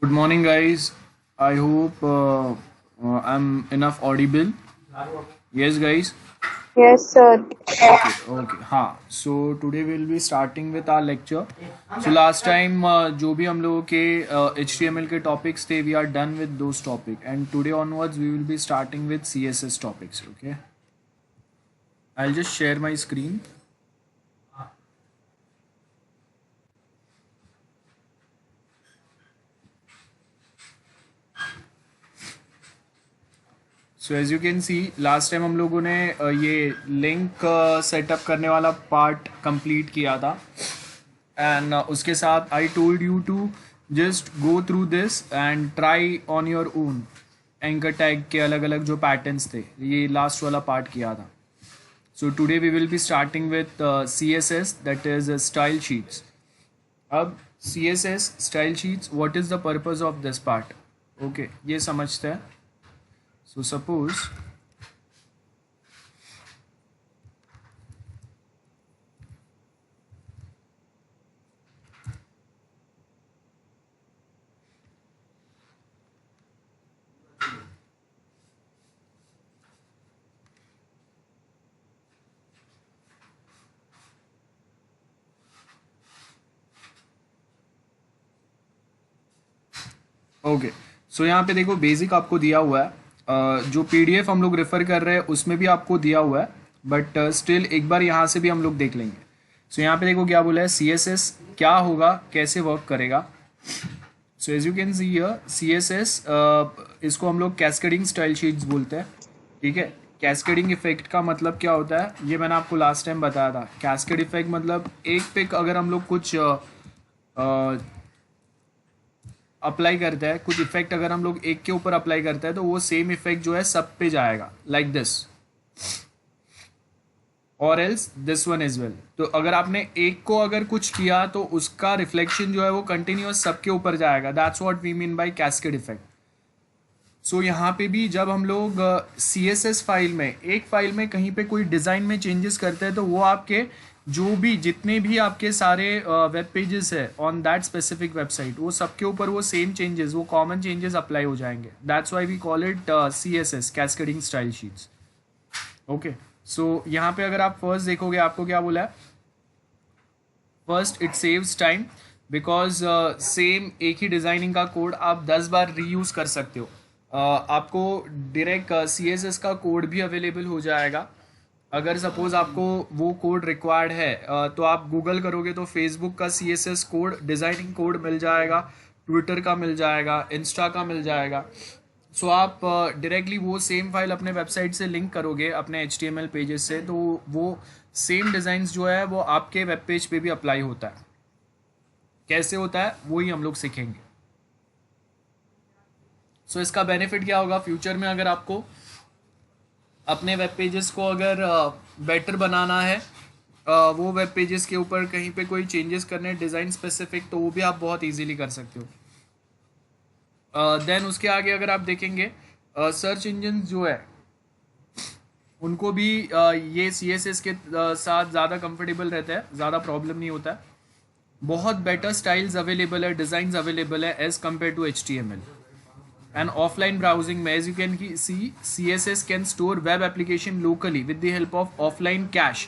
Good morning, guys. I hope I'm enough audible. Yes, guys. Yes, sir. Okay. हाँ. So today we'll be starting with our lecture. So last time जो भी हम लोगों के HTML के topics थे, we are done with those topics. And today onwards we will be starting with CSS topics. Okay. I'll just share my screen. So as you can see last time हम लोगों ने ये link setup करने वाला part complete किया था and उसके साथ I told you to just go through this and try on your own anchor tag के अलग अलग जो पैटर्न्स थे ये लास्ट वाला पार्ट किया था. So today we will be starting with CSS that is style sheets. अब CSS style sheets what is the purpose of this part. Okay ये समझते हैं. So suppose ओके सो यहाँ पे देखो बेसिक आपको दिया हुआ है. जो PDF हम लोग रेफर कर रहे हैं उसमें भी आपको दिया हुआ है बट स्टिल एक बार यहाँ से भी हम लोग देख लेंगे. सो यहाँ पे देखो क्या बोला है CSS क्या होगा कैसे वर्क करेगा. So as you can see here CSS इसको हम लोग कैस्केडिंग स्टाइल शीट्स बोलते हैं. ठीक है. कैस्केडिंग इफेक्ट का मतलब क्या होता है ये मैंने आपको लास्ट टाइम बताया था. कैस्केड इफेक्ट मतलब एक पे अगर हम लोग कुछ अप्लाई करता है कुछ इफेक्ट अगर हम लोग एक के ऊपर अप्लाई करते हैं तो वो सेम इफेक्ट जो है सब पे जाएगा लाइक दिस और else this one is well. तो अगर आपने एक को अगर कुछ किया तो उसका रिफ्लेक्शन जो है वो कंटिन्यूअस सबके ऊपर जाएगा. That's what we mean by cascade effect. So यहाँ पे भी जब हम लोग CSS फाइल में एक फाइल में कहीं पे कोई डिज़ाइन में चेंजेस करते हैं तो वो आपके जो भी जितने भी आपके सारे वेब पेजेस है ऑन दैट स्पेसिफिक वेबसाइट वो सबके ऊपर वो सेम चेंजेस वो कॉमन चेंजेस अप्लाई हो जाएंगे. That's why we call it CSS cascading style sheets. Okay so यहाँ पे अगर आप फर्स्ट देखोगे आपको क्या बोला है. First it saves time because same एक ही डिज़ाइनिंग का कोड आप 10 बार रीयूज़ कर सकते हो. आपको डायरेक्ट CSS का कोड भी अवेलेबल हो जाएगा. अगर सपोज आपको वो कोड रिक्वायर्ड है तो आप गूगल करोगे तो फेसबुक का CSS कोड डिज़ाइनिंग कोड मिल जाएगा, ट्विटर का मिल जाएगा, इंस्टा का मिल जाएगा. सो आप डायरेक्टली वो सेम फाइल अपने वेबसाइट से लिंक करोगे अपने HTML पेजेस से तो वो सेम डिज़ाइंस जो है वो आपके वेब पेज पे भी अप्लाई होता है. कैसे होता है वही हम लोग सीखेंगे. सो इसका बेनिफिट क्या होगा फ्यूचर में अगर आपको अपने वेब पेजेस को अगर बेटर बनाना है वो वेब पेजेस के ऊपर कहीं पे कोई चेंजेस करने डिज़ाइन स्पेसिफिक तो वो भी आप बहुत इजीली कर सकते हो. देन उसके आगे अगर आप देखेंगे सर्च इंजन जो है उनको भी ये CSS के साथ ज़्यादा कंफर्टेबल रहता है, ज़्यादा प्रॉब्लम नहीं होता है. बहुत बेटर स्टाइल्स अवेलेबल है, डिज़ाइंस अवेलेबल है as compare to HTML. And offline browsing में as you can see CSS can store web application locally with the help of offline cache.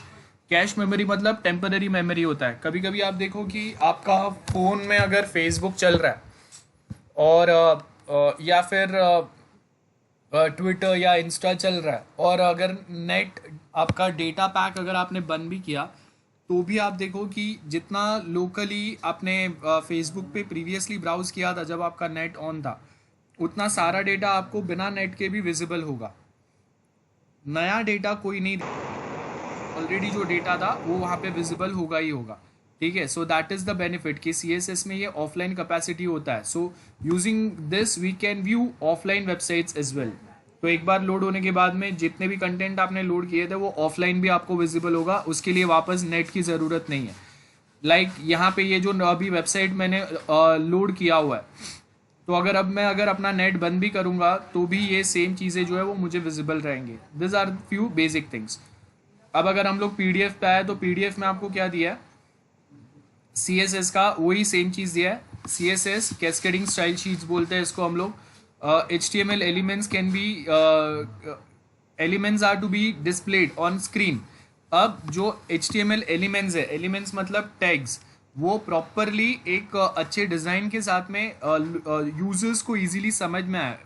Cache memory मतलब temporary memory होता है. कभी कभी आप देखो कि आपका फ़ोन में अगर फेसबुक चल रहा है और या फिर ट्विटर या इंस्टा चल रहा है और अगर नेट आपका डेटा पैक अगर आपने बंद भी किया तो भी आप देखो कि जितना लोकली आपने फेसबुक पे प्रीवियसली ब्राउज किया था जब आपका नेट ऑन था उतना सारा डेटा आपको बिना नेट के भी विजिबल होगा. नया डेटा कोई नहीं, ऑलरेडी जो डेटा था वो वहाँ पे विजिबल होगा ही होगा. ठीक है. So that is the benefit कि CSS में ये ऑफलाइन कैपेसिटी होता है. So using this we can view offline websites as well. तो एक बार लोड होने के बाद में जितने भी कंटेंट आपने लोड किए थे वो ऑफलाइन भी आपको विजिबल होगा. उसके लिए वापस नेट की ज़रूरत नहीं है. लाइक यहाँ पे ये जो अभी वेबसाइट मैंने लोड किया हुआ है तो अगर अब मैं अगर अपना नेट बंद भी करूँगा तो भी ये सेम चीज़ें जो है वो मुझे विजिबल रहेंगे. This are few basic things. अब अगर हम लोग PDF पे आए तो PDF में आपको क्या दिया है CSS का वही सेम चीज़ दिया है CSS कैस्केडिंग स्टाइल शीट्स बोलते हैं इसको हम लोग. HTML elements can be elements are to be displayed on screen. अब जो HTML एलिमेंट्स है, एलिमेंट्स मतलब टैग्स, वो प्रॉपरली एक अच्छे डिज़ाइन के साथ में यूजर्स को इजीली समझ में आए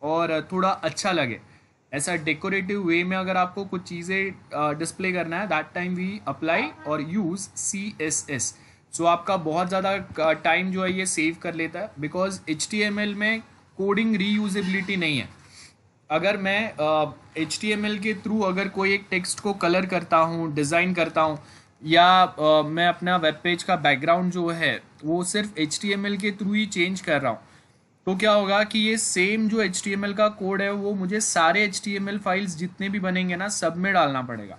और थोड़ा अच्छा लगे, ऐसा डेकोरेटिव वे में अगर आपको कुछ चीज़ें डिस्प्ले करना है, दैट टाइम वी अप्लाई और यूज़ CSS. सो आपका बहुत ज़्यादा टाइम जो है ये सेव कर लेता है, बिकॉज HTML में कोडिंग रीयूजेबिलिटी नहीं है. अगर मैं HTML के थ्रू अगर कोई एक टेक्स्ट को कलर करता हूँ, डिज़ाइन करता हूँ, या मैं अपना वेब पेज का बैकग्राउंड जो है वो सिर्फ HTML के थ्रू ही चेंज कर रहा हूँ, तो क्या होगा कि ये सेम जो HTML का कोड है वो मुझे सारे HTML फाइल्स जितने भी बनेंगे ना, सब में डालना पड़ेगा.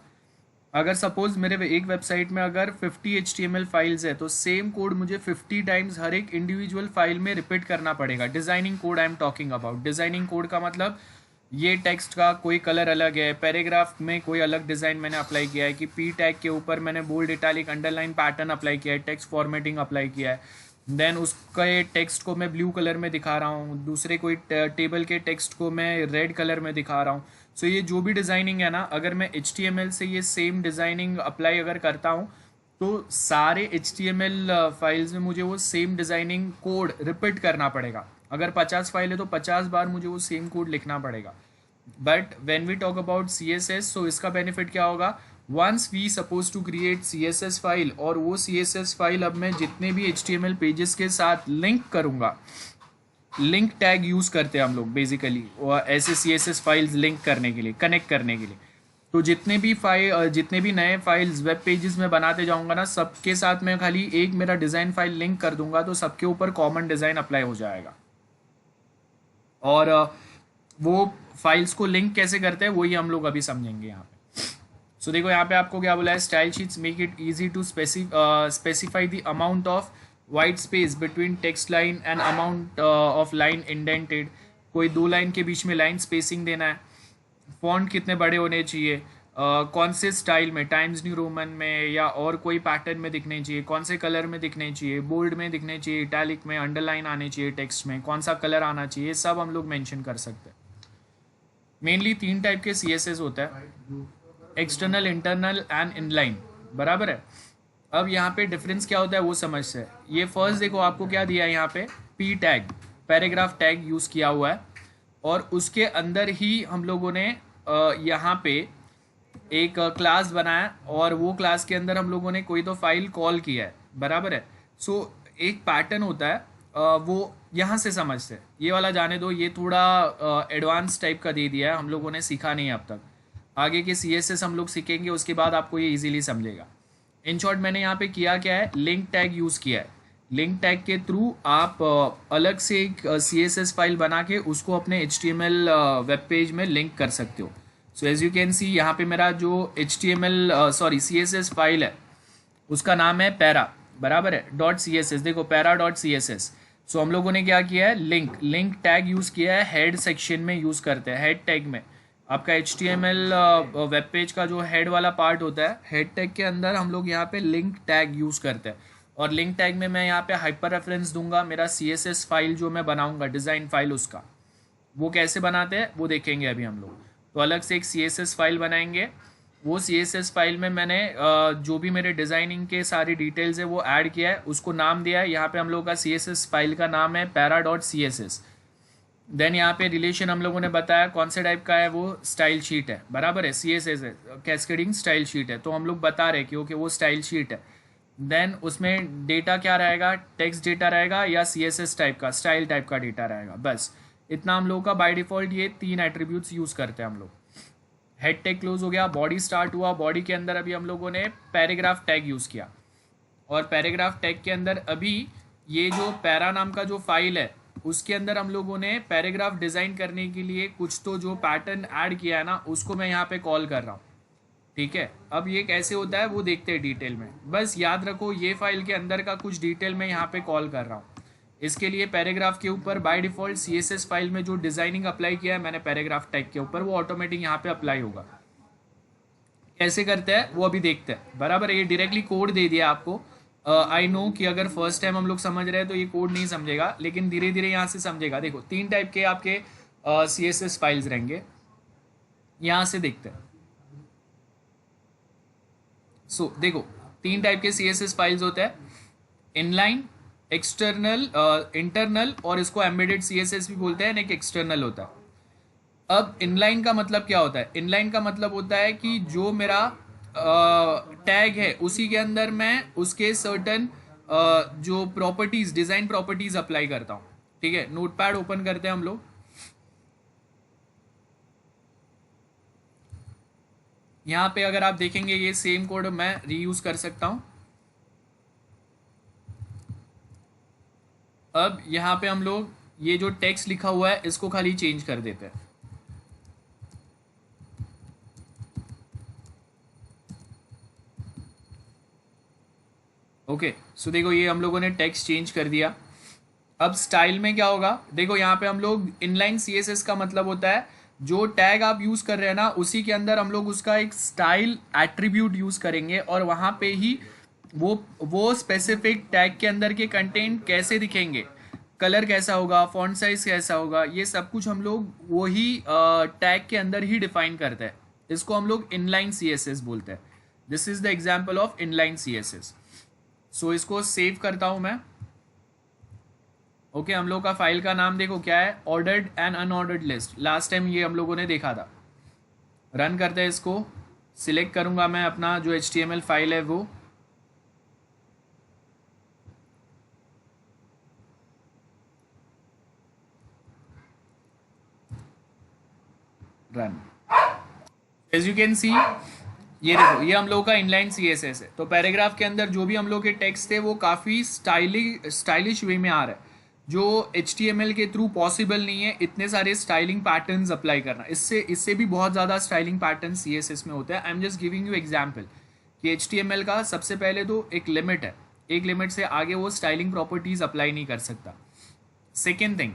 अगर सपोज मेरे एक वेबसाइट में अगर 50 HTML फाइल्स है, तो सेम कोड मुझे 50 टाइम्स हर एक इंडिविजुअल फाइल में रिपीट करना पड़ेगा. Designing code I am talking about. Designing code का मतलब ये टेक्स्ट का कोई कलर अलग है, पैराग्राफ में कोई अलग डिज़ाइन मैंने अप्लाई किया है, कि P टैग के ऊपर मैंने bold, italic, underline pattern apply किया है, टेक्स्ट फॉर्मेटिंग अप्लाई किया है, देन उसके टेक्स्ट को मैं ब्लू कलर में दिखा रहा हूँ, दूसरे कोई टेबल के टेक्स्ट को मैं रेड कलर में दिखा रहा हूँ. सो ये जो भी डिज़ाइनिंग है ना, अगर मैं HTML से ये सेम डिज़ाइनिंग अप्लाई अगर करता हूँ, तो सारे HTML फाइल्स में मुझे वो सेम डिज़ाइनिंग कोड रिपीट करना पड़ेगा. अगर 50 फाइल है तो 50 बार मुझे वो सेम कोड लिखना पड़ेगा. But when we talk about CSS, so इसका बेनिफिट क्या होगा, once we suppose to create CSS file, और वो CSS फाइल अब मैं जितने भी HTML पेजेस के साथ लिंक करूँगा, लिंक टैग यूज़ करते हैं हम लोग बेसिकली ऐसे CSS फाइल्स लिंक करने के लिए, कनेक्ट करने के लिए. तो जितने भी नए फाइल्स वेब पेजेस में बनाते जाऊंगा ना, सबके साथ मैं खाली एक मेरा डिज़ाइन फाइल लिंक कर दूंगा, तो सबके ऊपर कॉमन डिज़ाइन अप्लाई हो जाएगा. और वो फाइल्स को लिंक कैसे करते हैं वही हम लोग अभी समझेंगे यहाँ पे. सो देखो यहाँ पे आपको क्या बोला है, style sheets make it easy to specify the amount of white space between text line and amount of line indented. कोई दो लाइन के बीच में लाइन स्पेसिंग देना है, फॉन्ट कितने बड़े होने चाहिए, कौन से स्टाइल में, टाइम्स न्यू रोमन में या और कोई पैटर्न में दिखने चाहिए, कौन से कलर में दिखने चाहिए, बोल्ड में दिखने चाहिए, इटैलिक में, अंडरलाइन आने चाहिए टेक्स्ट में, कौन सा कलर आना चाहिए, सब हम लोग मेंशन कर सकते हैं. मेनली 3 टाइप के CSS होता है, एक्सटर्नल, इंटरनल एंड इनलाइन. बराबर है. अब यहाँ पे डिफरेंस क्या होता है वो समझते हैं. ये फर्स्ट देखो आपको क्या दिया है यहाँ पे, P tag, paragraph tag use किया हुआ है, और उसके अंदर ही हम लोगों ने यहाँ पे एक क्लास बनाया, और वो क्लास के अंदर हम लोगों ने कोई तो फाइल कॉल किया है. बराबर है. सो एक पैटर्न होता है, वो यहाँ से समझते हैं. ये वाला जाने दो, ये थोड़ा एडवांस टाइप का दे दिया है, हम लोगों ने सीखा नहीं है अब तक. आगे के CSS हम लोग सीखेंगे, उसके बाद आपको ये इजीली समझेगा. इन शॉर्ट मैंने यहाँ पे किया क्या है, लिंक टैग यूज़ किया है. लिंक टैग के थ्रू आप अलग से एक CSS फाइल बना के उसको अपने HTML वेब पेज में लिंक कर सकते हो. So as you can see यहाँ पे मेरा जो CSS फाइल है उसका नाम है पैरा. बराबर है. .css. देखो पैरा .css. सो हम लोगों ने क्या किया है, लिंक टैग यूज़ किया है, हेड सेक्शन में यूज़ करते हैं. हेड टैग में आपका HTML वेब पेज का जो हेड वाला पार्ट होता है, हेड टैग के अंदर हम लोग यहाँ पे लिंक टैग यूज़ करते हैं. और लिंक टैग में मैं यहाँ पे हाइपर रेफरेंस दूंगा, मेरा CSS फाइल जो मैं बनाऊंगा, डिज़ाइन फाइल उसका, वो कैसे बनाते हैं वो देखेंगे अभी हम लोग. तो अलग से एक CSS फाइल बनाएंगे. वो CSS फाइल में मैंने जो भी मेरे डिज़ाइनिंग के सारी डिटेल्स है वो ऐड किया है, उसको नाम दिया है. यहाँ पे हम लोग का CSS फाइल का नाम है पैरा.css. देन यहाँ पे रिलेशन हम लोगों ने बताया कौन से टाइप का है, वो स्टाइल शीट है. बराबर है. CSS है, कैस्केडिंग स्टाइल शीट है, तो हम लोग बता रहे कि ओके वो स्टाइल शीट है. देन उसमें डेटा क्या रहेगा, टेक्स्ट डेटा रहेगा या CSS टाइप का, स्टाइल टाइप का डेटा रहेगा. बस इतना हम लोग का बाय डिफ़ॉल्ट ये 3 एट्रीब्यूट्स यूज़ करते हैं हम लोग. हेड टैग क्लोज हो गया, बॉडी स्टार्ट हुआ. बॉडी के अंदर अभी हम लोगों ने पैराग्राफ टैग यूज़ किया, और पैराग्राफ टैग के अंदर अभी ये जो पैरा नाम का जो फाइल है उसके अंदर हम लोगों ने पैराग्राफ डिज़ाइन करने के लिए कुछ तो जो पैटर्न ऐड किया है ना, उसको मैं यहाँ पे कॉल कर रहा हूँ. ठीक है. अब ये कैसे होता है वो देखते हैं डिटेल में. बस याद रखो ये फाइल के अंदर का कुछ डिटेल मैं यहाँ पे कॉल कर रहा हूँ. इसके लिए पैराग्राफ के ऊपर बाय डिफ़ॉल्ट CSS फाइल में जो डिज़ाइनिंग अप्लाई किया है मैंने पैराग्राफ टैग के ऊपर, वो ऑटोमेटिक यहाँ पे अप्लाई होगा. कैसे करते हैं वो अभी देखते हैं. बराबर. ये डायरेक्टली कोड दे दिया आपको, आई नो कि अगर फर्स्ट टाइम हम लोग समझ रहे हैं तो ये कोड नहीं समझेगा, लेकिन धीरे धीरे यहाँ से समझेगा। देखो 3 टाइप के आपके CSS फाइल्स रहेंगे, यहाँ से देखते हैं। देखो 3 टाइप के CSS फाइल्स होते हैं, इनलाइन, एक्सटर्नल, इंटरनल, और इसको एम्बेडेड CSS भी बोलते हैं, एक एक्सटर्नल होता है। अब इनलाइन का मतलब क्या होता है? इनलाइन का मतलब होता है कि जो मेरा टैग है उसी के अंदर मैं उसके सर्टन जो प्रॉपर्टीज, डिजाइन प्रॉपर्टीज अप्लाई करता हूँ। ठीक है, नोटपैड ओपन करते हैं हम लोग। यहाँ पे अगर आप देखेंगे ये सेम कोड मैं रीयूज कर सकता हूँ। अब यहाँ पे हम लोग ये जो टेक्स्ट लिखा हुआ है इसको खाली चेंज कर देते हैं। ओके, सो देखो ये हम लोगों ने टेक्स्ट चेंज कर दिया। अब स्टाइल में क्या होगा? देखो यहाँ पे हम लोग इनलाइन CSS का मतलब होता है जो टैग आप यूज कर रहे हैं ना उसी के अंदर हम लोग उसका एक स्टाइल एट्रीब्यूट यूज करेंगे, और वहां पे ही वो स्पेसिफिक टैग के अंदर के कंटेंट कैसे दिखेंगे, कलर कैसा होगा, फॉन्ट साइज कैसा होगा, ये सब कुछ हम लोग वही टैग के अंदर ही डिफाइन करते हैं। इसको हम लोग इनलाइन CSS बोलते हैं। This is the example of inline CSS। सो इसको सेव करता हूं मैं। ओके, हम लोग का फाइल का नाम देखो क्या है, ordered and unordered list. Last time ये हम लोगों ने देखा था। रन करते हैं इसको। सिलेक्ट करूंगा मैं अपना जो HTML फाइल है वो, run. As you can see, ये देखो ये हम लोग का इनलाइन CSS है। तो पैराग्राफ के अंदर जो भी हम लोग के टेक्स्ट थे वो काफ़ी स्टाइलिश वे में आ रहा है, जो HTML के थ्रू पॉसिबल नहीं है इतने सारे स्टाइलिंग पैटर्न्स अप्लाई करना। इससे भी बहुत ज़्यादा स्टाइलिंग पैटर्न CSS में होता है। I am just giving you example कि HTML का सबसे पहले तो एक लिमिट है, एक लिमिट से आगे वो स्टाइलिंग प्रॉपर्टीज़ अप्लाई नहीं कर सकता। सेकेंड थिंग,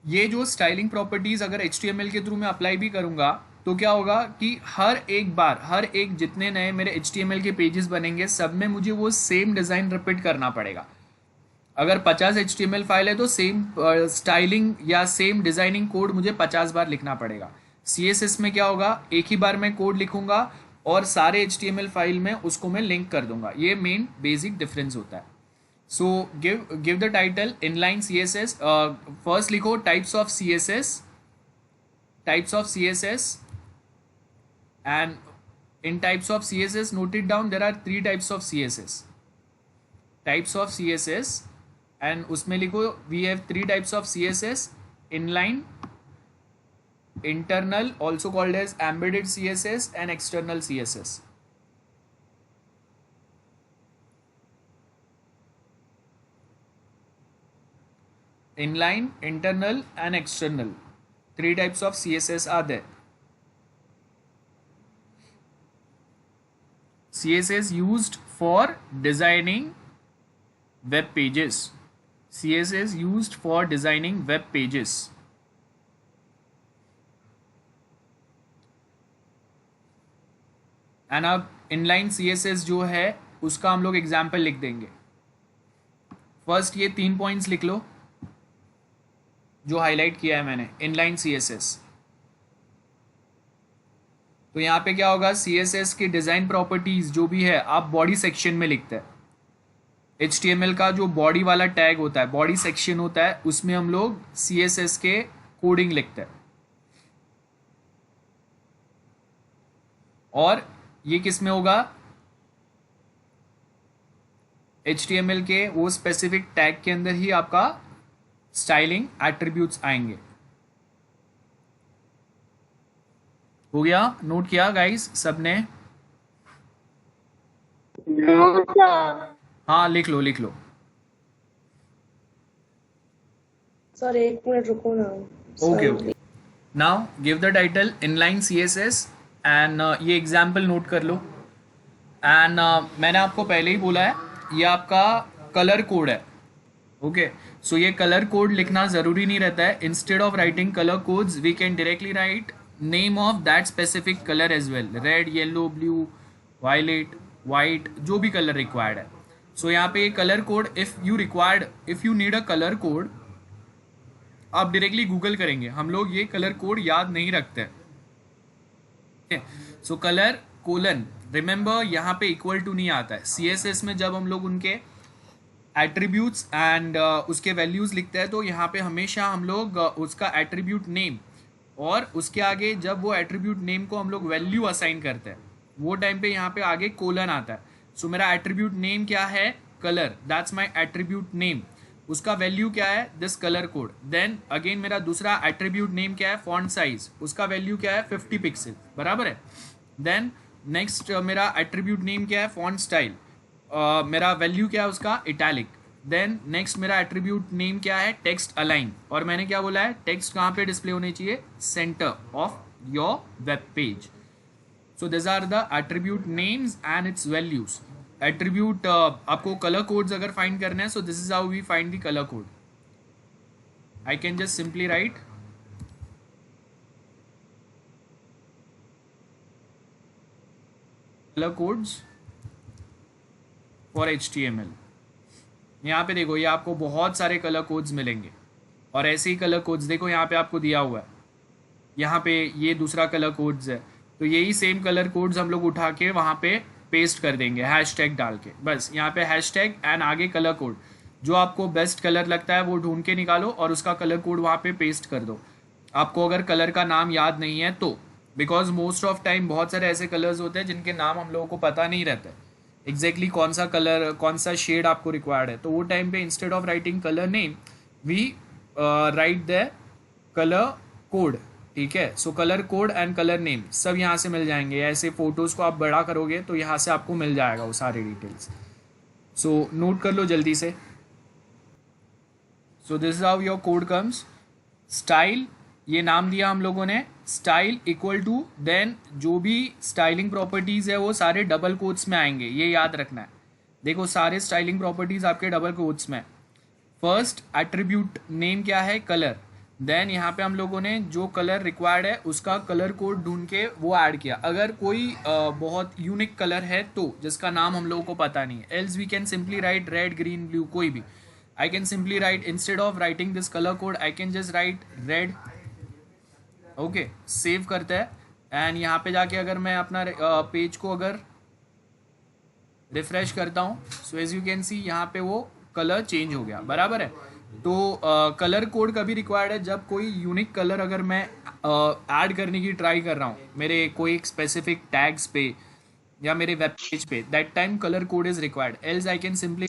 ये जो स्टाइलिंग प्रॉपर्टीज अगर HTML के थ्रू मैं अप्लाई भी करूंगा तो क्या होगा कि हर एक जितने नए मेरे HTML के पेजेस बनेंगे सब में मुझे वो सेम डिज़ाइन रिपीट करना पड़ेगा। अगर 50 HTML फाइल है तो सेम स्टाइलिंग या सेम डिज़ाइनिंग कोड मुझे 50 बार लिखना पड़ेगा। CSS में क्या होगा, एक ही बार मैं कोड लिखूंगा और सारे HTML फाइल में उसको मैं लिंक कर दूंगा। ये मेन बेसिक डिफरेंस होता है। So give the title inline CSS. First लिखो types of CSS, and in types of CSS note it down, there are 3 types of CSS. And उसमें लिखो we have 3 types of CSS: inline, internal also called as embedded CSS, and external CSS. Inline, internal and external, 3 types of CSS are there. CSS used for designing web pages. CSS used for designing web pages. And अब inline CSS जो है उसका हम लोग example लिख देंगे। First ये 3 points लिख लो जो हाईलाइट किया है मैंने, इनलाइन CSS। तो यहाँ पे क्या होगा, CSS की डिज़ाइन प्रॉपर्टीज जो भी है आप बॉडी सेक्शन में लिखते हैं। HTML का जो बॉडी वाला टैग होता है, बॉडी सेक्शन होता है, उसमें हम लोग CSS के कोडिंग लिखते हैं। और ये किस में होगा, HTML के वो स्पेसिफिक टैग के अंदर ही आपका स्टाइलिंग एट्रीब्यूट्स आएंगे। हो गया? नोट किया गाइस सबने? हाँ लिख लो लिख लो। सर एक मिनट रुको ना। Okay okay, now give the title inline CSS and ये एग्जाम्पल नोट कर लो। एंड मैंने आपको पहले ही बोला है ये आपका कलर कोड है। ओके, सो ये कलर कोड लिखना ज़रूरी नहीं रहता है। Instead of writing colour codes we can directly write name of that specific colour as well, red, yellow, blue, violet, white, जो भी कलर रिक्वायर्ड है। सो यहाँ पे colour code, if you need a colour code, आप directly Google करेंगे। हम लोग ये कलर कोड याद नहीं रखते। सो कलर कोलन, रिमेंबर यहाँ पे इक्वल टू नहीं आता है। CSS में जब हम लोग उनके एट्रीब्यूट्स एंड उसके वैल्यूज़ लिखते हैं तो यहाँ पे हमेशा हम लोग उसका एट्रीब्यूट नेम और उसके आगे जब वो एट्रीब्यूट नेम को हम लोग वैल्यू असाइन करते हैं वो टाइम पे यहाँ पे आगे कोलन आता है। सो मेरा एट्रीब्यूट नेम क्या है? Colour, that's my attribute name. उसका वैल्यू क्या है? This colour code. Then again मेरा दूसरा एट्रीब्यूट नेम क्या है? फॉन्ट साइज, उसका वैल्यू क्या है? 50 पिक्सल, बराबर है। देन नेक्स्ट मेरा एट्रीब्यूट नेम क्या है? फॉन्ट स्टाइल, मेरा वैल्यू क्या है उसका? इटैलिक। देन नेक्स्ट मेरा एट्रीब्यूट नेम क्या है? टेक्स्ट अलाइन, और मैंने क्या बोला है? टेक्स्ट कहाँ पे डिस्प्ले होने चाहिए? Centre of your web page. So this are the attribute names and its values. Attribute आपको कलर कोड्स अगर फाइंड करना है, so this is how we find the colour code. I can just simply write colour codes for HTML। यहाँ पे देखो, ये आपको बहुत सारे कलर कोड्स मिलेंगे और ऐसे ही कलर कोड्स देखो यहाँ पे आपको दिया हुआ है। यहाँ पे ये दूसरा कलर कोड्स है, तो यही सेम कलर कोड्स हम लोग उठा के वहाँ पे पेस्ट कर देंगे हैशटैग डाल के। बस यहाँ पे हैशटैग एंड आगे कलर कोड, जो आपको बेस्ट कलर लगता है वो ढूंढ के निकालो और उसका कलर कोड वहाँ पे पेस्ट कर दो। आपको अगर कलर का नाम याद नहीं है तो, बिकॉज मोस्ट ऑफ टाइम बहुत सारे ऐसे कलर्स होते हैं जिनके नाम हम लोगों को पता नहीं रहता है एग्जैक्टली कौन सा कलर, कौन सा शेड आपको रिक्वायर्ड है। तो वो टाइम पे instead of writing colour name we write the colour code. ठीक है, so colour code and colour name सब यहाँ से मिल जाएंगे। ऐसे फोटोज़ को आप बड़ा करोगे तो यहाँ से आपको मिल जाएगा वो सारे डिटेल्स। सो नोट कर लो जल्दी से। सो this is how your code comes. Style, ये नाम दिया हम लोगों ने, स्टाइल इक्वल टू, देन जो भी स्टाइलिंग प्रॉपर्टीज़ है वो सारे डबल कोट्स में आएंगे, ये याद रखना है। देखो सारे स्टाइलिंग प्रॉपर्टीज़ आपके डबल कोट्स में। फर्स्ट एट्रीब्यूट नेम क्या है? कलर। देन यहाँ पे हम लोगों ने जो कलर रिक्वायर्ड है उसका कलर कोड ढूंढ के वो ऐड किया। अगर कोई बहुत यूनिक कलर है तो जिसका नाम हम लोगों को पता नहीं है, else we can simply write red, green, blue, कोई भी। I can simply write, instead of writing this colour code I can just write red. Okay, save करते हैं एंड यहाँ पे जाके अगर मैं अपना पेज को अगर रिफ्रेश करता हूँ, so as you can see यहाँ पे वो कलर चेंज हो गया, बराबर है। तो कलर कोड कभी रिक्वायर्ड है जब कोई यूनिक कलर अगर मैं ऐड करने की ट्राई कर रहा हूँ मेरे कोई एक स्पेसिफिक टैग्स पे या मेरे वेब पेज पे, that time colour code is required. Else I can simply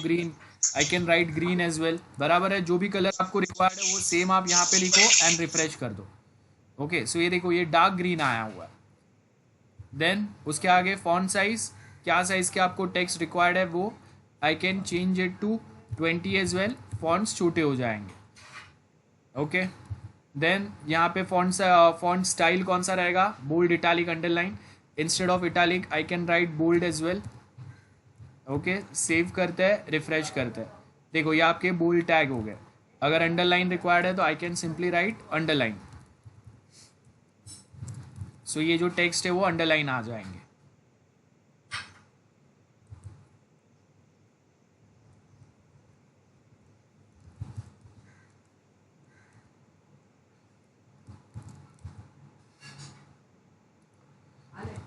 green, I can write green as well, बराबर है। जो भी कलर आपको रिक्वायर्ड है वो सेम आप यहाँ पे लिखो एंड रिफ्रेश कर दो। ओके, सो ये देखो ये डार्क ग्रीन आया हुआ है। देन उसके आगे फॉन्ट साइज, क्या साइज के आपको टेक्स्ट रिक्वायर्ड है वो I can change it to 20 as well, fonts छोटे हो जाएंगे। ओके, देन यहाँ पे फॉन्ट स्टाइल कौन सा रहेगा? Bold, italic, underline. Instead of italic I can write bold as well. Okay, save करते हैं, रिफ्रेश करते हैं। देखो ये आपके बोल्ड टैग हो गए। अगर अंडरलाइन रिक्वायर्ड है तो I can simply write underline. So ये जो टेक्स्ट है वो अंडरलाइन आ जाएंगे।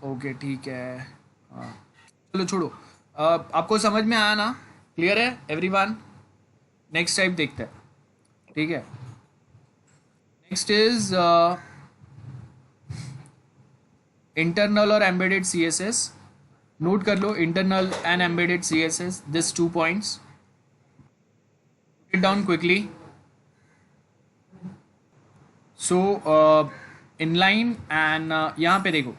ओके ठीक है, हाँ चलो छोड़ो। आपको समझ में आया ना? क्लियर है एवरीवन? नेक्स्ट टाइप देखते हैं, ठीक है। नेक्स्ट इज इंटरनल और एम्बेडेड CSS। नोट कर लो, internal and embedded CSS, this 2 points, it down quickly. So inline and यहाँ पे देखो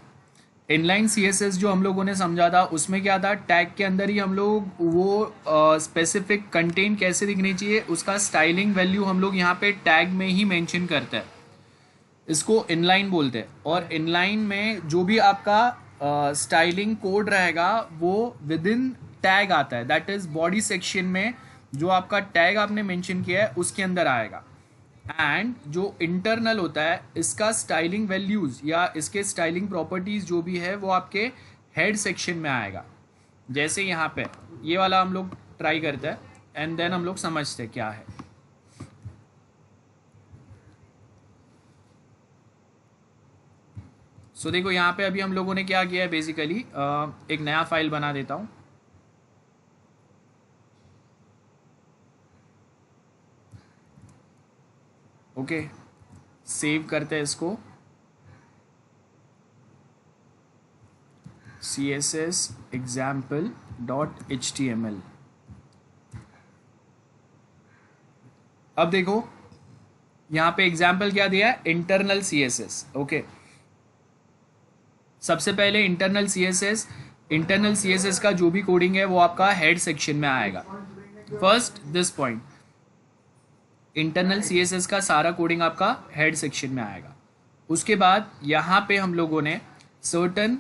इनलाइन CSS जो हम लोगों ने समझा था उसमें क्या था, टैग के अंदर ही हम लोग वो स्पेसिफिक कंटेंट कैसे दिखनी चाहिए उसका स्टाइलिंग वैल्यू हम लोग यहाँ पे टैग में ही मेंशन करते हैं। इसको इनलाइन बोलते हैं। और इनलाइन में जो भी आपका स्टाइलिंग कोड रहेगा वो विद इन टैग आता है, दैट इज बॉडी सेक्शन में जो आपका टैग आपने मेंशन किया है उसके अंदर आएगा। एंड जो इंटरनल होता है इसका स्टाइलिंग वैल्यूज़ या इसके स्टाइलिंग प्रॉपर्टीज़ जो भी है वो आपके हेड सेक्शन में आएगा। जैसे यहाँ पे ये वाला हम लोग ट्राई करते हैं एंड देन हम लोग समझते हैं क्या है। सो देखो यहाँ पे अभी हम लोगों ने क्या किया है, बेसिकली एक नया फाइल बना देता हूँ। ओके, सेव करते हैं इसको, css example.html। अब देखो यहाँ पे एग्जाम्पल क्या दिया है, इंटरनल CSS। ओके, सबसे पहले इंटरनल CSS का जो भी कोडिंग है वो आपका हेड सेक्शन में आएगा। First this point, internal CSS का सारा कोडिंग आपका हेड सेक्शन में आएगा। उसके बाद यहाँ पे हम लोगों ने सर्टन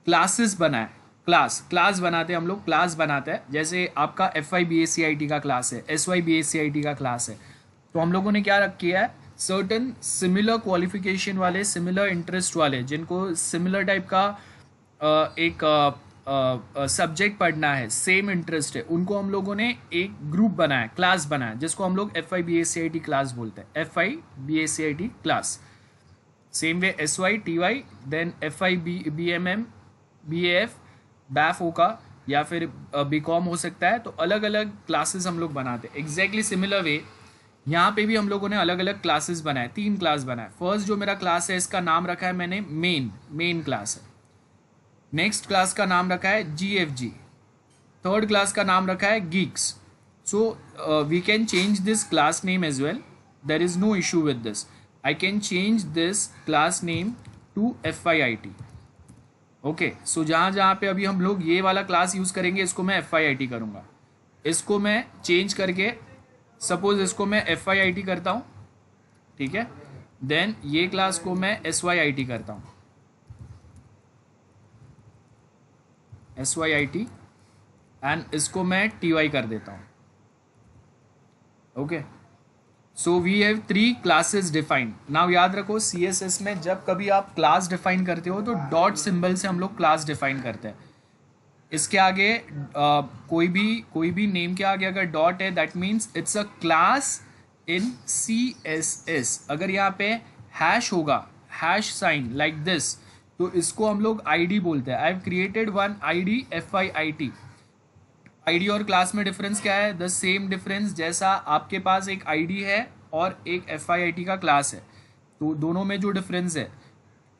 क्लासेस बनाए, क्लास बनाते हैं हम लोग, क्लास बनाते हैं। जैसे आपका FIBACIT का क्लास है, SYBACIT का क्लास है, तो हम लोगों ने क्या किया है, सर्टन सिमिलर क्वालिफिकेशन वाले, सिमिलर इंटरेस्ट वाले, जिनको सिमिलर टाइप का एक सब्जेक्ट पढ़ना है, सेम इंटरेस्ट है, उनको हम लोगों ने एक ग्रुप बनाया, क्लास बनाया, जिसको हम लोग FIBACIT क्लास बोलते हैं। FIBACIT class, same way SYTY, then FIBMM, BAF, BAF होगा या फिर BCom हो सकता है। तो अलग अलग क्लासेस हम लोग बनाते हैं। एग्जैक्टली सिमिलर वे यहाँ पे भी हम लोगों ने अलग अलग क्लासेस बनाए, 3 क्लास बनाए। फर्स्ट जो मेरा क्लास है इसका नाम रखा है मैंने मेन क्लास है। नेक्स्ट क्लास का नाम रखा है GFG। थर्ड क्लास का नाम रखा है geeks. So we can change this class name as well, there is no issue with this. I can change this class name to FIIT। Okay, so जहाँ पे अभी हम लोग ये वाला क्लास यूज़ करेंगे, इसको मैं FIIT करूँगा। इसको मैं चेंज करके सपोज इसको मैं FIIT करता हूँ, ठीक है। देन ये क्लास को मैं SYIT करता हूँ, SYIT, एंड इसको मैं TY कर देता हूँ। Okay, so we have 3 classes defined. Now याद रखो, CSS में जब कभी आप क्लास डिफाइन करते हो तो डॉट सिंबल से हम लोग क्लास डिफाइन करते हैं। इसके आगे कोई भी नेम के आगे अगर डॉट है, that means it's a class in CSS। अगर यहाँ पे हैश होगा, हैश साइन लाइक दिस, तो इसको हम लोग ID बोलते हैं। I have created one ID FIIT। ID और क्लास में डिफरेंस क्या है, द सेम डिफरेंस जैसा आपके पास एक आईडी है और एक FIIT का क्लास है, तो दोनों में जो डिफरेंस है,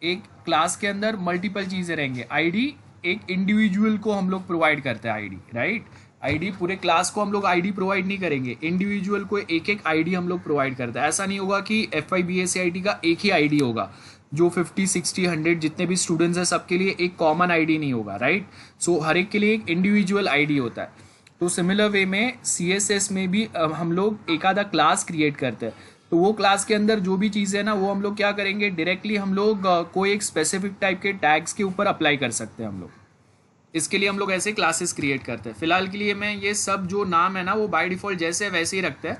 एक क्लास के अंदर मल्टीपल चीज़ें रहेंगे। आईडी एक इंडिविजुअल को हम लोग प्रोवाइड करते हैं, आईडी, राइट। आईडी पूरे क्लास को हम लोग आईडी प्रोवाइड नहीं करेंगे, इंडिविजुअल को एक एक आईडी हम लोग प्रोवाइड करते हैं। ऐसा नहीं होगा कि FIBACIT का एक ही आईडी होगा जो 50, 60, 100 जितने भी स्टूडेंट्स हैं सबके लिए एक कॉमन आईडी नहीं होगा, राइट। सो हर एक के लिए एक इंडिविजुअल आईडी होता है। तो सिमिलर वे में CSS में भी हम लोग एक आधा क्लास क्रिएट करते हैं। तो वो क्लास के अंदर जो भी चीज़ें हैं ना, वो हम लोग क्या करेंगे, डायरेक्टली हम लोग कोई एक स्पेसिफिक टाइप के टैग्स के ऊपर अप्लाई कर सकते हैं हम लोग। इसके लिए हम लोग ऐसे क्लासेस क्रिएट करते हैं। फिलहाल के लिए मैं ये सब जो नाम है ना, वो बाय डिफॉल्ट जैसे वैसे ही रखते हैं,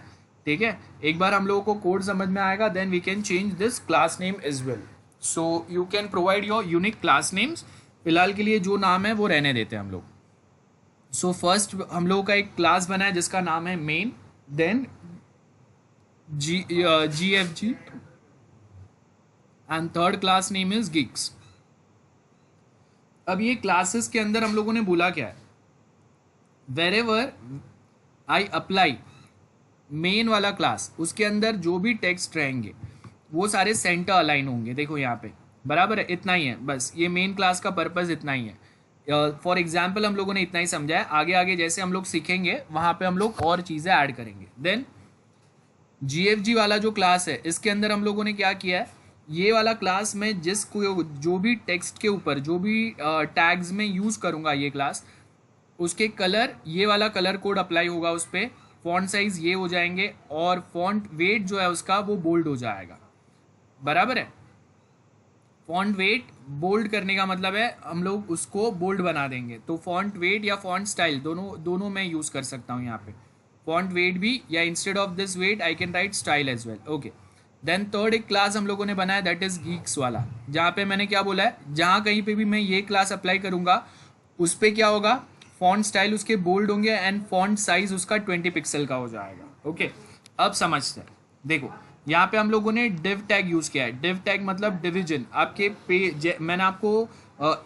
ठीक है। एक बार हम लोगों को कोड समझ में आएगा, then we can change this class name as well. So you can provide your unique class names. फिलहाल के लिए जो नाम है वो रहने देते हैं हम लोग। सो फर्स्ट हम लोगों का एक क्लास बना है जिसका नाम है main, then GFG, and third class name is geeks. अब ये क्लासेस के अंदर हम लोगों ने बोला क्या है, वेरेवर आई अप्लाई मेन वाला क्लास, उसके अंदर जो भी टेक्स्ट रहेंगे वो सारे सेंटर अलाइन होंगे। देखो यहाँ पे बराबर है, इतना ही है बस। ये मेन क्लास का पर्पस इतना ही है। फॉर एग्जाम्पल हम लोगों ने इतना ही समझा है। आगे आगे जैसे हम लोग सीखेंगे वहाँ पे हम लोग और चीज़ें ऐड करेंगे। देन GFG वाला जो क्लास है, इसके अंदर हम लोगों ने क्या किया है, ये वाला क्लास में जिसको जो भी टेक्स्ट के ऊपर जो भी टैग्स में यूज़ करूँगा ये क्लास, उसके कलर, ये वाला कलर कोड अप्लाई होगा उस पर। फॉन्ट साइज़ ये हो जाएंगे और फॉन्ट वेट जो है उसका वो बोल्ड हो जाएगा, बराबर है। फॉन्ट वेट बोल्ड करने का मतलब है हम लोग उसको बोल्ड बना देंगे। तो फॉन्ट वेट या फॉन्ट स्टाइल दोनों मैं यूज़ कर सकता हूँ यहाँ पे। फॉन्ट वेट भी, या instead of this weight I can write style as well. Okay, then third एक क्लास हम लोगों ने बनाया, दैट इज गीक्स वाला, जहाँ पे मैंने क्या बोला है, जहाँ कहीं पे भी मैं ये क्लास अप्लाई करूँगा उस पर क्या होगा, फॉन्ट स्टाइल उसके बोल्ड होंगे एंड फॉन्ट साइज उसका 20 पिक्सल का हो जाएगा। ओके, अब समझते हैं। देखो यहाँ पे हम लोगों ने डिव टैग यूज किया है। डिव टैग मतलब डिवीजन। आपके पेज, मैंने आपको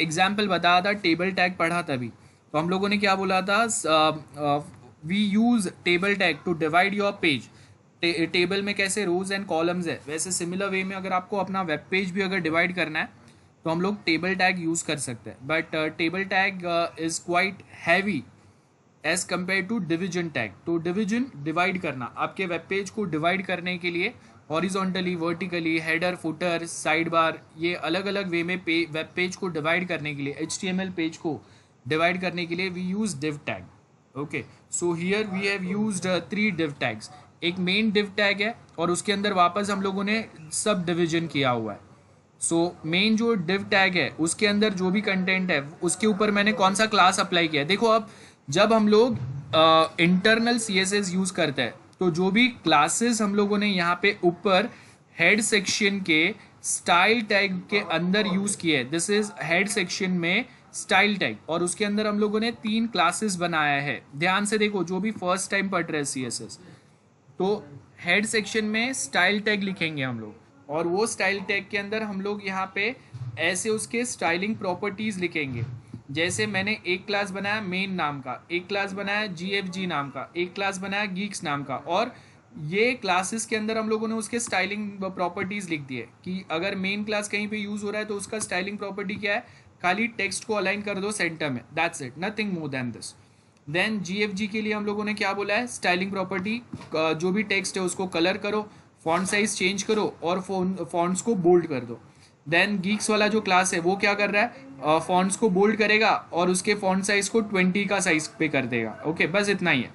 एग्जाम्पल बताया था, टेबल टैग पढ़ा तभी, तो हम लोगों ने क्या बोला था, we use table tag to divide your page. Table में कैसे रोज एंड कॉलम्स है, वैसे सिमिलर वे में अगर आपको अपना वेब पेज भी अगर डिवाइड करना है तो हम लोग टेबल टैग यूज़ कर सकते हैं। But table tag is quite heavy as compare to division tag. तो डिवीजन डिवाइड करना, आपके वेब पेज को डिवाइड करने के लिए horizontally, vertically, header, footer, side bar, ये अलग अलग वे में वेब पेज को डिवाइड करने के लिए, HTML पेज को डिवाइड करने के लिए we use div tag. Okay, so here we have used 3 div tags. एक मेन डिव टैग है और उसके अंदर वापस हम लोगों ने सब डिवीजन किया हुआ है। सो मेन जो डिव टैग है उसके अंदर जो भी कंटेंट है उसके ऊपर मैंने कौन सा क्लास अप्लाई किया है। देखो अब जब हम लोग इंटरनल CSS यूज करते हैं तो जो भी क्लासेस हम लोगों ने यहाँ पे ऊपर हेड सेक्शन के स्टाइल टैग के अंदर यूज किए है, दिस इज हेड सेक्शन में स्टाइल टैग, और उसके अंदर हम लोगों ने 3 क्लासेस बनाया है। ध्यान से देखो जो भी फर्स्ट टाइम पढ़ रहे हैं CSS, तो हेड सेक्शन में स्टाइल टैग लिखेंगे हम लोग, और वो स्टाइल टैग के अंदर हम लोग यहाँ पे ऐसे उसके स्टाइलिंग प्रॉपर्टीज लिखेंगे। जैसे मैंने एक क्लास बनाया मेन नाम का, एक क्लास बनाया GFG नाम का, एक क्लास बनाया गीक्स नाम का, और ये क्लासेस के अंदर हम लोगों ने उसके स्टाइलिंग प्रॉपर्टीज लिख दिए कि अगर मेन क्लास कहीं पे यूज हो रहा है तो उसका स्टाइलिंग प्रॉपर्टी क्या है, खाली टेक्स्ट को अलाइन कर दो सेंटर में, that's it, nothing more than this. Then GFG के लिए हम लोगों ने क्या बोला है, स्टाइलिंग प्रॉपर्टी, जो भी टेक्स्ट है उसको कलर करो, फॉन्ट साइज चेंज करो और फॉन्ट्स को बोल्ड कर दो। देन गीक्स वाला जो क्लास है वो क्या कर रहा है, फॉन्ट्स को बोल्ड करेगा और उसके फॉन्ट साइज को 20 का साइज पे कर देगा। ओके, बस इतना ही है।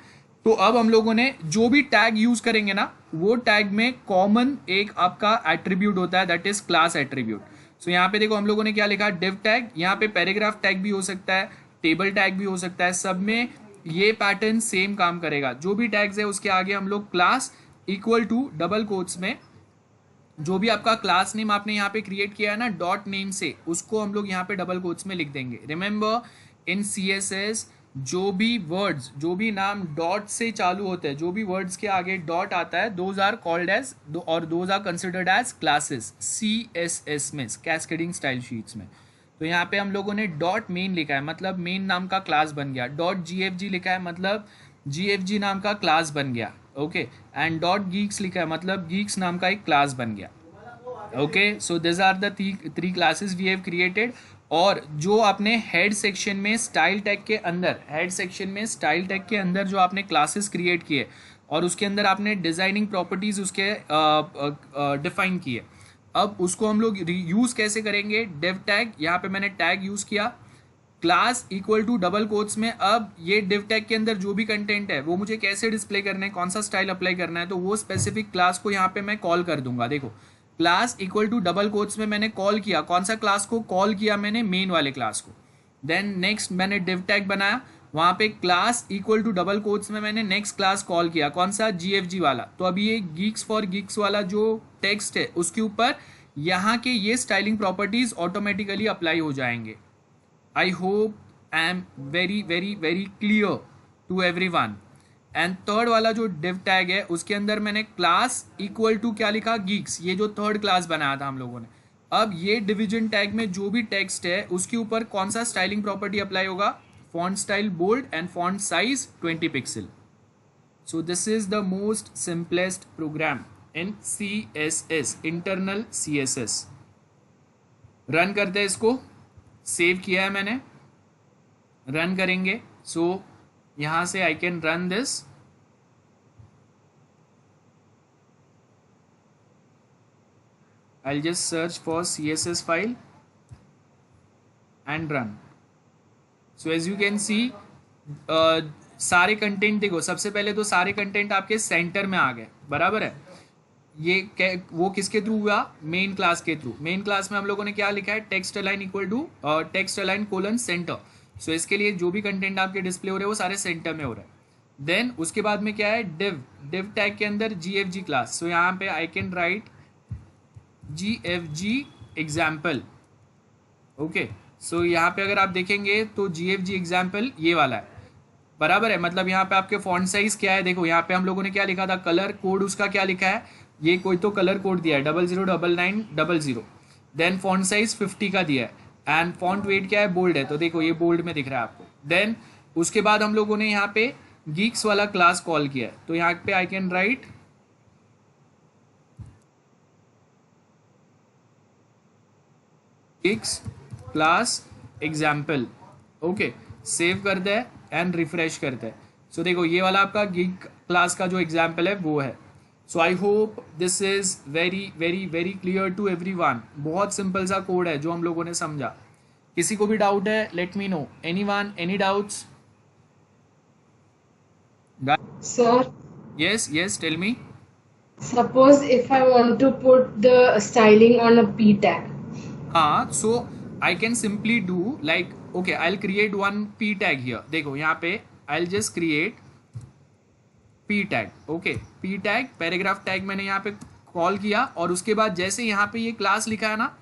तो अब हम लोगों ने जो भी टैग यूज करेंगे ना, वो टैग में कॉमन एक आपका एट्रीब्यूट होता है, दैट इज क्लास एट्रीब्यूट। सो यहाँ पे देखो हम लोगों ने क्या लिखा, डिव टैग, यहाँ पे पैराग्राफ टैग भी हो सकता है, टेबल टैग भी हो सकता है, सब में ये पैटर्न सेम काम करेगा। जो भी टैग्स है उसके आगे हम लोग class equal to double quotes में जो भी आपका क्लास नेम आपने यहाँ पे क्रिएट किया है ना डॉट नेम से, उसको हम लोग यहाँ पे डबल कोट्स में लिख देंगे। रिमेंबर इन CSS जो भी वर्ड्स, जो भी नाम डॉट से चालू होते हैं, जो भी वर्ड्स के आगे डॉट आता है, दोज आर कॉल्ड एज और those are considered as classes CSS में, कैस्केडिंग स्टाइल शीट्स में। तो यहाँ पे हम लोगों ने डॉट मेन लिखा है मतलब मेन नाम का क्लास बन गया, डॉट GFG लिखा है मतलब GFG नाम का क्लास बन गया। ओके, एंड डॉट गीक्स लिखा है मतलब गीक्स नाम का एक क्लास बन गया। Okay, so this are the 3 classes we have created. और जो आपने हेड सेक्शन में स्टाइल टैग के अंदर, हेड सेक्शन में स्टाइल टैग के अंदर जो आपने क्लासेस क्रिएट किए और उसके अंदर आपने डिजाइनिंग प्रॉपर्टीज उसके डिफाइन किए, अब उसको हम लोग यूज कैसे करेंगे, डिव टैग, यहाँ पे मैंने टैग यूज किया, class equal to double quotes में। अब ये डिव टैग के अंदर जो भी कंटेंट है वो मुझे कैसे डिस्प्ले करना है, कौन सा स्टाइल अप्लाई करना है, तो वो स्पेसिफिक क्लास को यहाँ पे मैं कॉल कर दूंगा। देखो class equal to double quotes में मैंने कॉल किया, कौन सा क्लास को कॉल किया मैंने, मेन वाले क्लास को। देन नेक्स्ट मैंने डिव टैग बनाया, वहाँ पे class equal to double quotes में मैंने नेक्स्ट क्लास कॉल किया, कौन सा, GFG वाला। तो अभी ये गीक्स फॉर गीक्स वाला जो टेक्स्ट है उसके ऊपर यहाँ के ये स्टाइलिंग प्रॉपर्टीज ऑटोमेटिकली अप्लाई हो जाएंगे। I hope I am very very very clear to everyone. And third वाला जो डिव टैग है उसके अंदर मैंने क्लास इक्वल टू क्या लिखा, गीक्स, ये जो थर्ड क्लास बनाया था हम लोगों ने। अब ये डिवीजन टैग में जो भी टेक्स्ट है उसके ऊपर कौन सा स्टाइलिंग प्रॉपर्टी अप्लाई होगा, font style bold and font size 20 pixel. So this is the most simplest program in CSS, internal CSS। Run करते हैं इसको, सेव किया है मैंने, रन करेंगे। सो यहां से I can run this, I'll just search for CSS file and run. So as you can see, सारे कंटेंट देखो, सबसे पहले तो सारे कंटेंट आपके सेंटर में आ गए, बराबर है। ये वो किसके थ्रू हुआ, मेन क्लास के थ्रू। मेन क्लास में हम लोगों ने क्या लिखा है, text align equal to text align colon centre. So इसके लिए जो भी कंटेंट आपके डिस्प्ले हो रहे हैं वो सारे सेंटर में हो रहा है। देन उसके बाद में क्या है, डिव टैग के अंदर GFG क्लास। सो यहाँ पे I can write GFG example. Okay, so यहाँ पे अगर आप देखेंगे तो GFG एग्जाम्पल ये वाला है, बराबर है। मतलब यहाँ पे आपके फॉन्ट साइज क्या है, देखो यहाँ पे हम लोगों ने क्या लिखा था, कलर कोड उसका क्या लिखा है, ये कोई तो कलर कोड दिया है 009900। देन फॉन्ट साइज 50 का दिया है एंड फॉन्ट वेट क्या है, बोल्ड है, तो देखो ये बोल्ड में दिख रहा है आपको। देन उसके बाद हम लोगों ने यहाँ पे गीक्स वाला क्लास कॉल किया है, तो यहाँ पे I can right Geeks class example. Okay, save करते हैं एंड रिफ्रेश करते हैं। सो देखो ये वाला आपका गीक क्लास का जो एग्जाम्पल है वो है। So I hope this is very very very clear to everyone. बहुत सिंपल सा कोड है जो हम लोगों ने समझा। किसी को भी डाउट है, late me no. Anyone, any doubts? Sir, Yes, yes, tell me. suppose if I want to put the styling on a P tag. So I can simply do like, okay, I'll create one P tag here. देखो यहाँ पे I'll just create P tag. Okay, P tag paragraph tag मैंने यहाँ पे call किया और उसके बाद जैसे यहाँ पे ये क्लास लिखा है ना,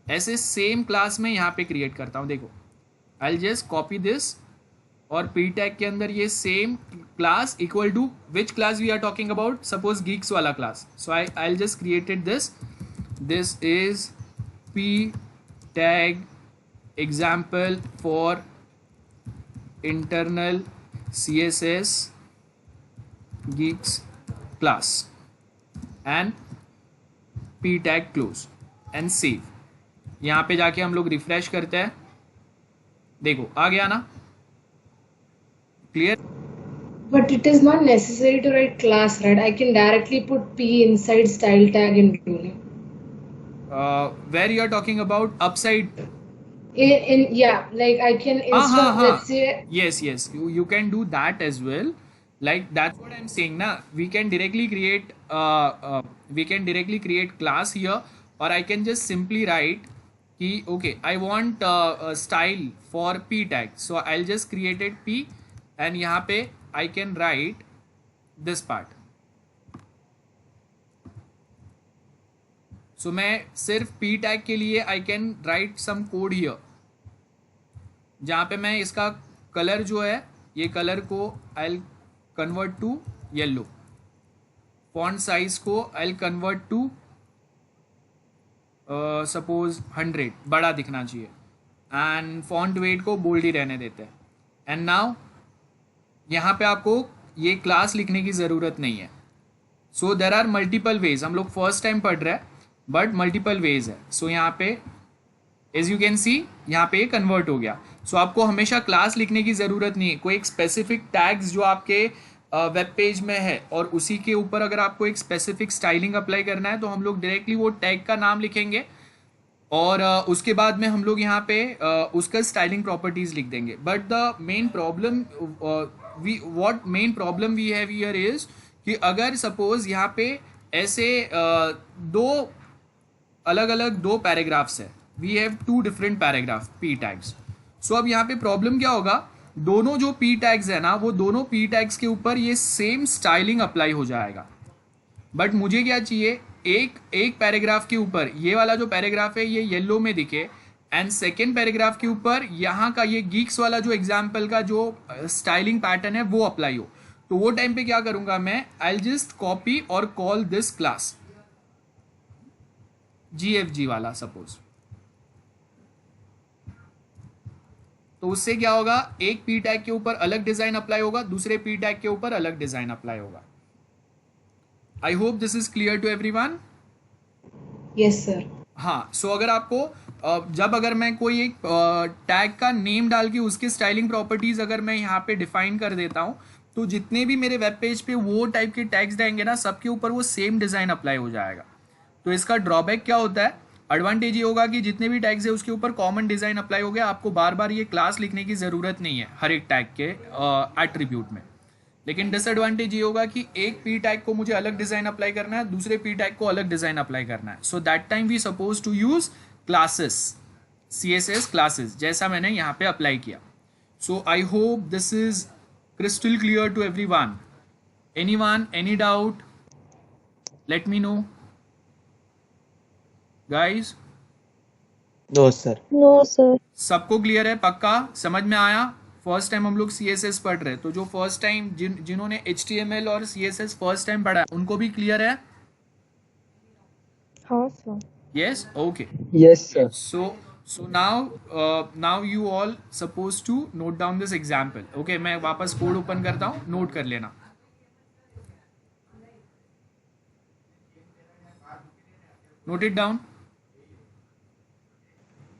ऐसे सेम क्लास में यहाँ पे क्रिएट करता हूँ। देखो I'll just copy this और P tag के अंदर ये same class equal to which class we are talking about, suppose geeks वाला class. So I'll just created this is P tag example for internal CSS geeks class and P tag close and save। यहाँ पे जाके हम लोग refresh करते हैं, देखो आ गया ना, clear? But it is not necessary to write class, right? I can directly put P inside style tag and do it. Where you are talking about upside? Yeah, like I can instead of, let's say, yes, you can do that as well. Like that's what I'm saying na, we can directly create class here, or I can just simply write कि okay, I want a style for P tag, so I'll just create it P and यहाँ पे I can write this part. So मैं सिर्फ P tag के लिए I can write some code here, जहाँ पे मैं इसका कलर जो है, ये कलर को I'll convert to yellow, font size को I'll convert to सपोज 100, बड़ा दिखना चाहिए, एंड फॉन्ट वेट को बोल्ड ही रहने देते हैं। एंड नाउ यहाँ पे आपको ये क्लास लिखने की ज़रूरत नहीं है। सो देर आर मल्टीपल वेज, हम लोग फर्स्ट टाइम पढ़ रहे हैं बट मल्टीपल वेज है। सो यहाँ पे एज यू कैन सी यहाँ पे कन्वर्ट हो गया। सो आपको हमेशा क्लास लिखने की ज़रूरत नहीं है। कोई एक स्पेसिफिक टैग्स जो आपके वेब पेज में है और उसी के ऊपर अगर आपको एक स्पेसिफिक स्टाइलिंग अप्लाई करना है तो हम लोग डायरेक्टली वो टैग का नाम लिखेंगे और उसके बाद में हम लोग यहाँ पे उसका स्टाइलिंग प्रॉपर्टीज लिख देंगे। But the main problem we have here is कि अगर सपोज यहाँ पे ऐसे दो अलग अलग दो पैराग्राफ्स है, we have 2 different paragraph P tags. So अब यहाँ पे प्रॉब्लम क्या होगा, दोनों जो पी टैग्स है ना, वो दोनों पी टैग्स के ऊपर ये सेम स्टाइलिंग अप्लाई हो जाएगा। बट मुझे क्या चाहिए, एक पैराग्राफ के ऊपर ये वाला जो पैराग्राफ है ये येलो में दिखे एंड सेकेंड पैराग्राफ के ऊपर यहाँ का ये गीक्स वाला जो एग्जाम्पल का जो स्टाइलिंग पैटर्न है वो अप्लाई हो। तो वो टाइम पे क्या करूंगा मैं, आई जस्ट कॉपी और कॉल दिस क्लास GFG वाला सपोज। तो उससे क्या होगा, एक पी टैग के ऊपर अलग डिजाइन अप्लाई होगा, दूसरे पी टैग के ऊपर अलग डिजाइन अप्लाई होगा। I hope this is clear to everyone. yes sir. हाँ, सो अगर आपको जब अगर मैं कोई एक टैग का नेम डाल के उसकी स्टाइलिंग प्रॉपर्टीज अगर मैं यहाँ पे डिफाइन कर देता हूँ तो जितने भी मेरे वेब पेज पे वो टाइप के टैग्स देंगे ना, सबके ऊपर वो सेम डिजाइन अप्लाई हो जाएगा। तो इसका ड्रॉबैक क्या होता है, एडवांटेज ये होगा कि जितने भी टैग्स है उसके ऊपर कॉमन डिजाइन अप्लाई हो गया, आपको बार बार ये क्लास लिखने की ज़रूरत नहीं है हर एक टैग के एट्रीब्यूट में। लेकिन डिसएडवांटेज ये होगा कि एक पी टैग को मुझे अलग डिज़ाइन अप्लाई करना है, दूसरे पी टैग को अलग डिज़ाइन अप्लाई करना है। So that time we suppose to use classes, CSS classes, जैसा मैंने यहाँ पे अप्लाई किया। So I hope this is crystal clear to everyone. Anyone, any doubt, let me know guys। No sir. No sir. सबको clear है? पक्का समझ में आया? फर्स्ट टाइम हम लोग सी एस एस पढ़ रहे हैं, तो जो फर्स्ट टाइम जिन्होंने एच टी एम एल और C S S first time पढ़ा है उनको भी क्लियर है? हाँ sir. Yes, okay. Yes sir. So now you all supposed to note down this example. Okay, मैं वापस कोड ओपन करता हूँ, नोट कर लेना. Note it down.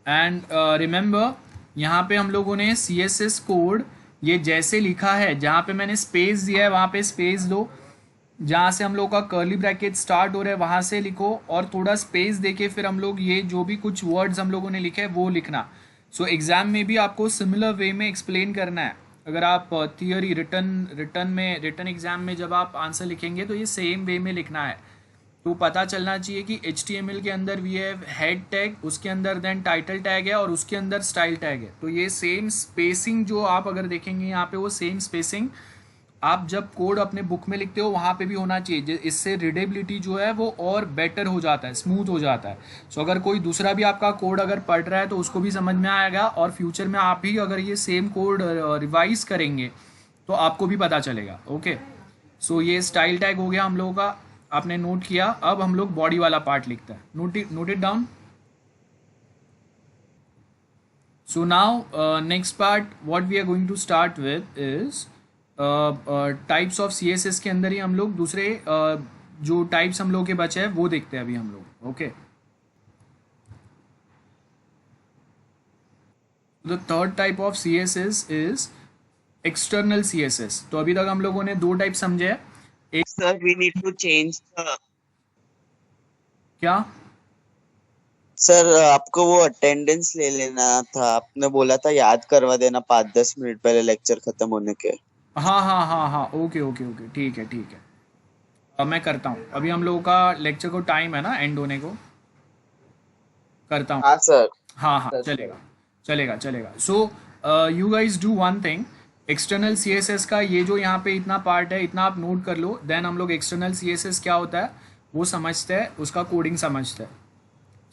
And remember, यहाँ पे हम लोगों ने सी एस एस कोड ये जैसे लिखा है, जहाँ पे मैंने स्पेस दिया है वहाँ पे स्पेस दो, जहाँ से हम लोग का कर्ली ब्रैकेट स्टार्ट हो रहा है वहाँ से लिखो, और थोड़ा स्पेस देके फिर हम लोग ये जो भी कुछ वर्ड्स हम लोगों ने लिखे हैं वो लिखना. सो एग्ज़ाम में भी आपको सिमिलर वे में एक्सप्लेन करना है. अगर आप थियोरी रिटर्न एग्जाम में जब आप आंसर लिखेंगे तो ये सेम वे में लिखना है. तो पता चलना चाहिए कि एच टी एम एल के अंदर वी हैव हेड टैग, उसके अंदर देन टाइटल टैग है और उसके अंदर स्टाइल टैग है. तो ये सेम स्पेसिंग जो आप अगर देखेंगे यहाँ पे, वो सेम स्पेसिंग आप जब कोड अपने बुक में लिखते हो वहाँ पे भी होना चाहिए. इससे रीडेबिलिटी जो है वो और बेटर हो जाता है, स्मूथ हो जाता है. सो अगर कोई दूसरा भी आपका कोड अगर पढ़ रहा है तो उसको भी समझ में आएगा, और फ्यूचर में आप भी अगर ये सेम कोड रिवाइज करेंगे तो आपको भी पता चलेगा. ओके, सो ये स्टाइल टैग हो गया हम लोगों का, आपने नोट किया. अब हम लोग बॉडी वाला पार्ट लिखते हैं. Note it down. So now next part what we are going to start with is types of C S S के अंदर ही हम लोग दूसरे जो टाइप्स हम लोग के बचे हैं वो देखते हैं अभी हम लोग. Okay, the third type of C S S is external C S S. तो अभी तक हम लोगों ने दो टाइप समझे हैं. एक, Sir, we need to change the. क्या सर आपको वो अटेंडेंस ले लेना था, आपने बोला था याद करवा देना 5-10 मिनट पहले लेक्चर खत्म होने के. हाँ हाँ हाँ हाँ, ओके ओके ओके, ठीक है ठीक है. अब मैं करता हूँ. अभी हम लोगों का लेक्चर को टाइम है ना एंड होने को, करता हूँ. हाँ सर. हाँ हाँ, चलेगा चलेगा चलेगा. So you guys do one thing. External C S S का ये जो यहाँ पे इतना पार्ट है, इतना आप नोट कर लो. देन हम लोग एक्सटर्नल सी एस एस क्या होता है वो समझते हैं, उसका कोडिंग समझते हैं.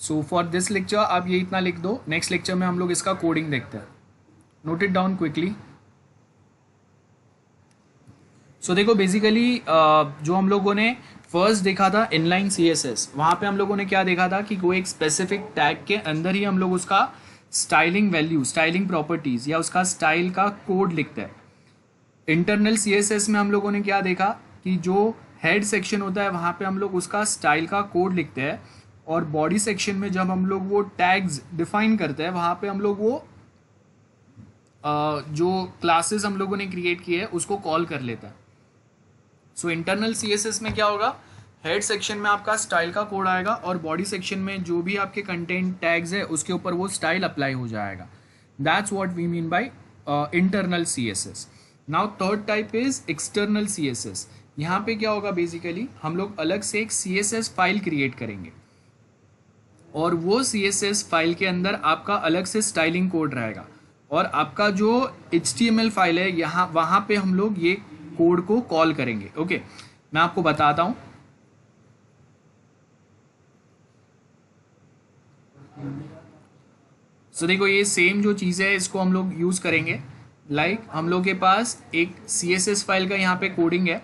सो फॉर दिस लेक्चर आप ये इतना लिख दो. नेक्स्ट लेक्चर में हम लोग इसका कोडिंग देखते हैं. Note it down quickly. So देखो बेसिकली जो हम लोगों ने फर्स्ट देखा था इनलाइन सी एस एस, वहाँ पे हम लोगों ने क्या देखा था कि कोई एक स्पेसिफिक टैग के अंदर ही हम लोग उसका स्टाइलिंग वैल्यू, स्टाइलिंग प्रॉपर्टीज़ या उसका स्टाइल का कोड लिखते हैं. इंटरनल सी एस एस में हम लोगों ने क्या देखा कि जो हेड सेक्शन होता है वहाँ पे हम लोग उसका स्टाइल का कोड लिखते हैं, और बॉडी सेक्शन में जब हम लोग वो टैग्स डिफाइन करते हैं वहाँ पे हम लोग वो जो क्लासेस हम लोगों ने क्रिएट किए हैं उसको कॉल कर लेता है. So internal C S S में क्या होगा, हेड सेक्शन में आपका स्टाइल का कोड आएगा और बॉडी सेक्शन में जो भी आपके कंटेंट टैग्स है उसके ऊपर वो स्टाइल अप्लाई हो जाएगा. That's what we mean by internal C S S. Now third type is external C S S. यहाँ पे क्या होगा, बेसिकली हम लोग अलग से एक C S S file create करेंगे, और वो सी एस एस फाइल के अंदर आपका अलग से स्टाइलिंग कोड रहेगा, और आपका जो H T M L file है यहाँ वहाँ पे हम लोग ये कोड को कॉल करेंगे. ओके, मैं आपको बताता हूँ. सो देखो ये सेम जो चीज़ है इसको हम लोग यूज़ करेंगे. लाइक हम लोग के पास एक सी एस एस फाइल का यहाँ पे कोडिंग है.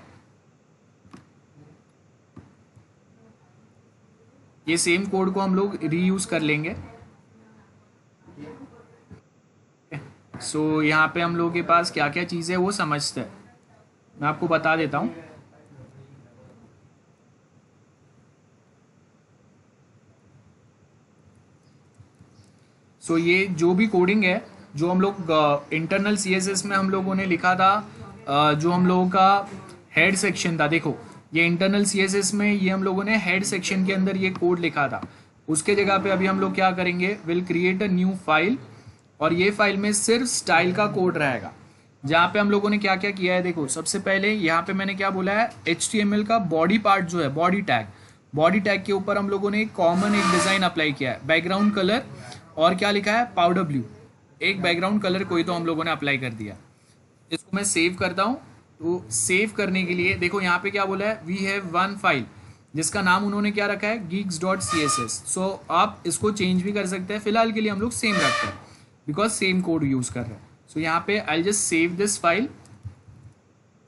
ये सेम कोड को हम लोग रीयूज कर लेंगे. सो यहाँ पे हम लोग के पास क्या क्या चीज़ें वो समझते हैं, मैं आपको बता देता हूँ. सो ये जो भी कोडिंग है जो हम लोग इंटरनल सी एस एस में हम लोगों ने लिखा था, जो हम लोगों का हेड सेक्शन था, देखो ये इंटरनल सी एस एस में ये हम लोगों ने हेड सेक्शन के अंदर ये कोड लिखा था. उसके जगह पे अभी हम लोग क्या करेंगे, will create a new file, और ये फाइल में सिर्फ स्टाइल का कोड रहेगा. जहाँ पे हम लोगों ने क्या क्या किया है, देखो सबसे पहले यहाँ पे मैंने क्या बोला है, HTML का बॉडी पार्ट जो है, बॉडी टैग के ऊपर हम लोगों ने एक कॉमन एक डिज़ाइन अप्लाई किया है, बैकग्राउंड कलर, और क्या लिखा है, पाउडर ब्लू. एक बैकग्राउंड कलर कोई तो हम लोगों ने अप्लाई कर दिया. इसको मैं सेव करता हूँ. तो सेव करने के लिए देखो यहाँ पे क्या बोला है, वी हैव वन फाइल, जिसका नाम उन्होंने क्या रखा है, geeks.css। सो आप इसको चेंज भी कर सकते हैं, फिलहाल के लिए हम लोग सेम रखते हैं बिकॉज सेम कोड यूज़ कर रहे हैं। सो यहाँ पे I just save this file.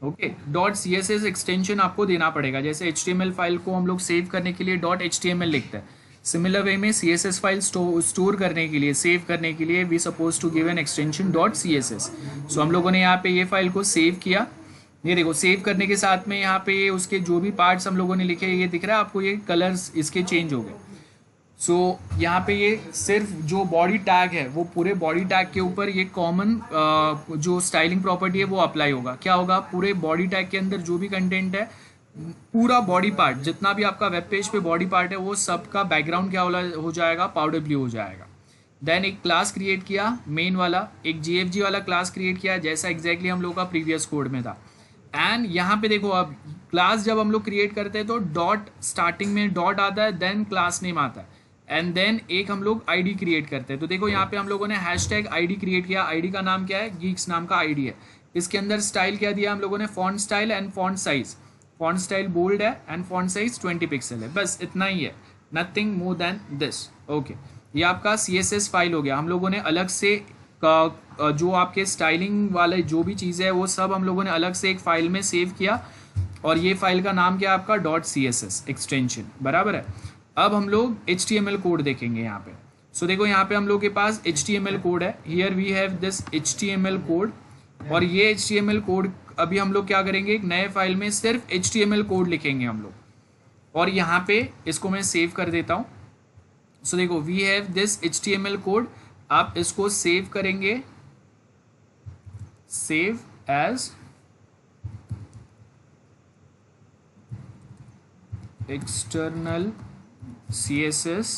Okay, .css extension आपको देना पड़ेगा, जैसे HTML फाइल को हम लोग सेव करने के लिए .html लिखते हैं, सिमिलर वे में CSS फाइल स्टोर करने के लिए, सेव करने के लिए we suppose to give an extension .css। So हम लोगों ने यहाँ पे ये फाइल को सेव किया। ये देखो, सेव करने के साथ में यहाँ पे उसके जो भी पार्ट्स हम लोगों ने लिखे, ये दिख रहा है आपको, ये कलर्स इसके चेंज हो गए। सो यहाँ पे ये सिर्फ जो बॉडी टैग है वो पूरे बॉडी टैग के ऊपर ये कॉमन जो स्टाइलिंग प्रॉपर्टी है वो अप्लाई होगा। क्या होगा, पूरे बॉडी टैग के अंदर जो भी कंटेंट है, पूरा बॉडी पार्ट जितना भी आपका वेब पेज पे बॉडी पार्ट है वो सब का बैकग्राउंड क्या हो जाएगा, पाउडर ब्लू हो जाएगा। देन एक क्लास क्रिएट किया मेन वाला, एक GFG वाला क्लास क्रिएट किया जैसा एग्जैक्टली हम लोग का प्रीवियस कोड में था। एंड यहाँ पे देखो, अब क्लास जब हम लोग क्रिएट करते हैं तो डॉट स्टार्टिंग में डॉट आता है, देन क्लास नेम आता है, एंड देन एक हम लोग आईडी क्रिएट करते हैं। तो देखो यहाँ पे हम लोगों ने हैशटैग आईडी क्रिएट किया। आईडी का नाम क्या है, गीक्स नाम का आईडी है। इसके अंदर स्टाइल क्या दिया हम लोगों ने, font style and font size. Font style bold है एंड फॉन्ट साइज 20 पिक्सल है, बस इतना ही है, nothing more than this. Okay, ये आपका CSS फाइल हो गया। हम लोगों ने अलग से जो आपके स्टाइलिंग वाले जो भी चीज़ें है वो सब हम लोगों ने अलग से एक फाइल में सेव किया, और ये फाइल का नाम क्या है आपका, .css एक्सटेंशन, बराबर है। अब हम लोग HTML कोड देखेंगे यहाँ पे। सो देखो यहाँ पे हम लोग के पास HTML कोड है, here we have this HTML code, और ये HTML कोड अभी हम लोग क्या करेंगे, एक नए फाइल में सिर्फ HTML कोड लिखेंगे हम लोग, और यहाँ पे इसको मैं सेव कर देता हूँ। सो देखो we have this HTML code, आप इसको सेव करेंगे, save as external CSS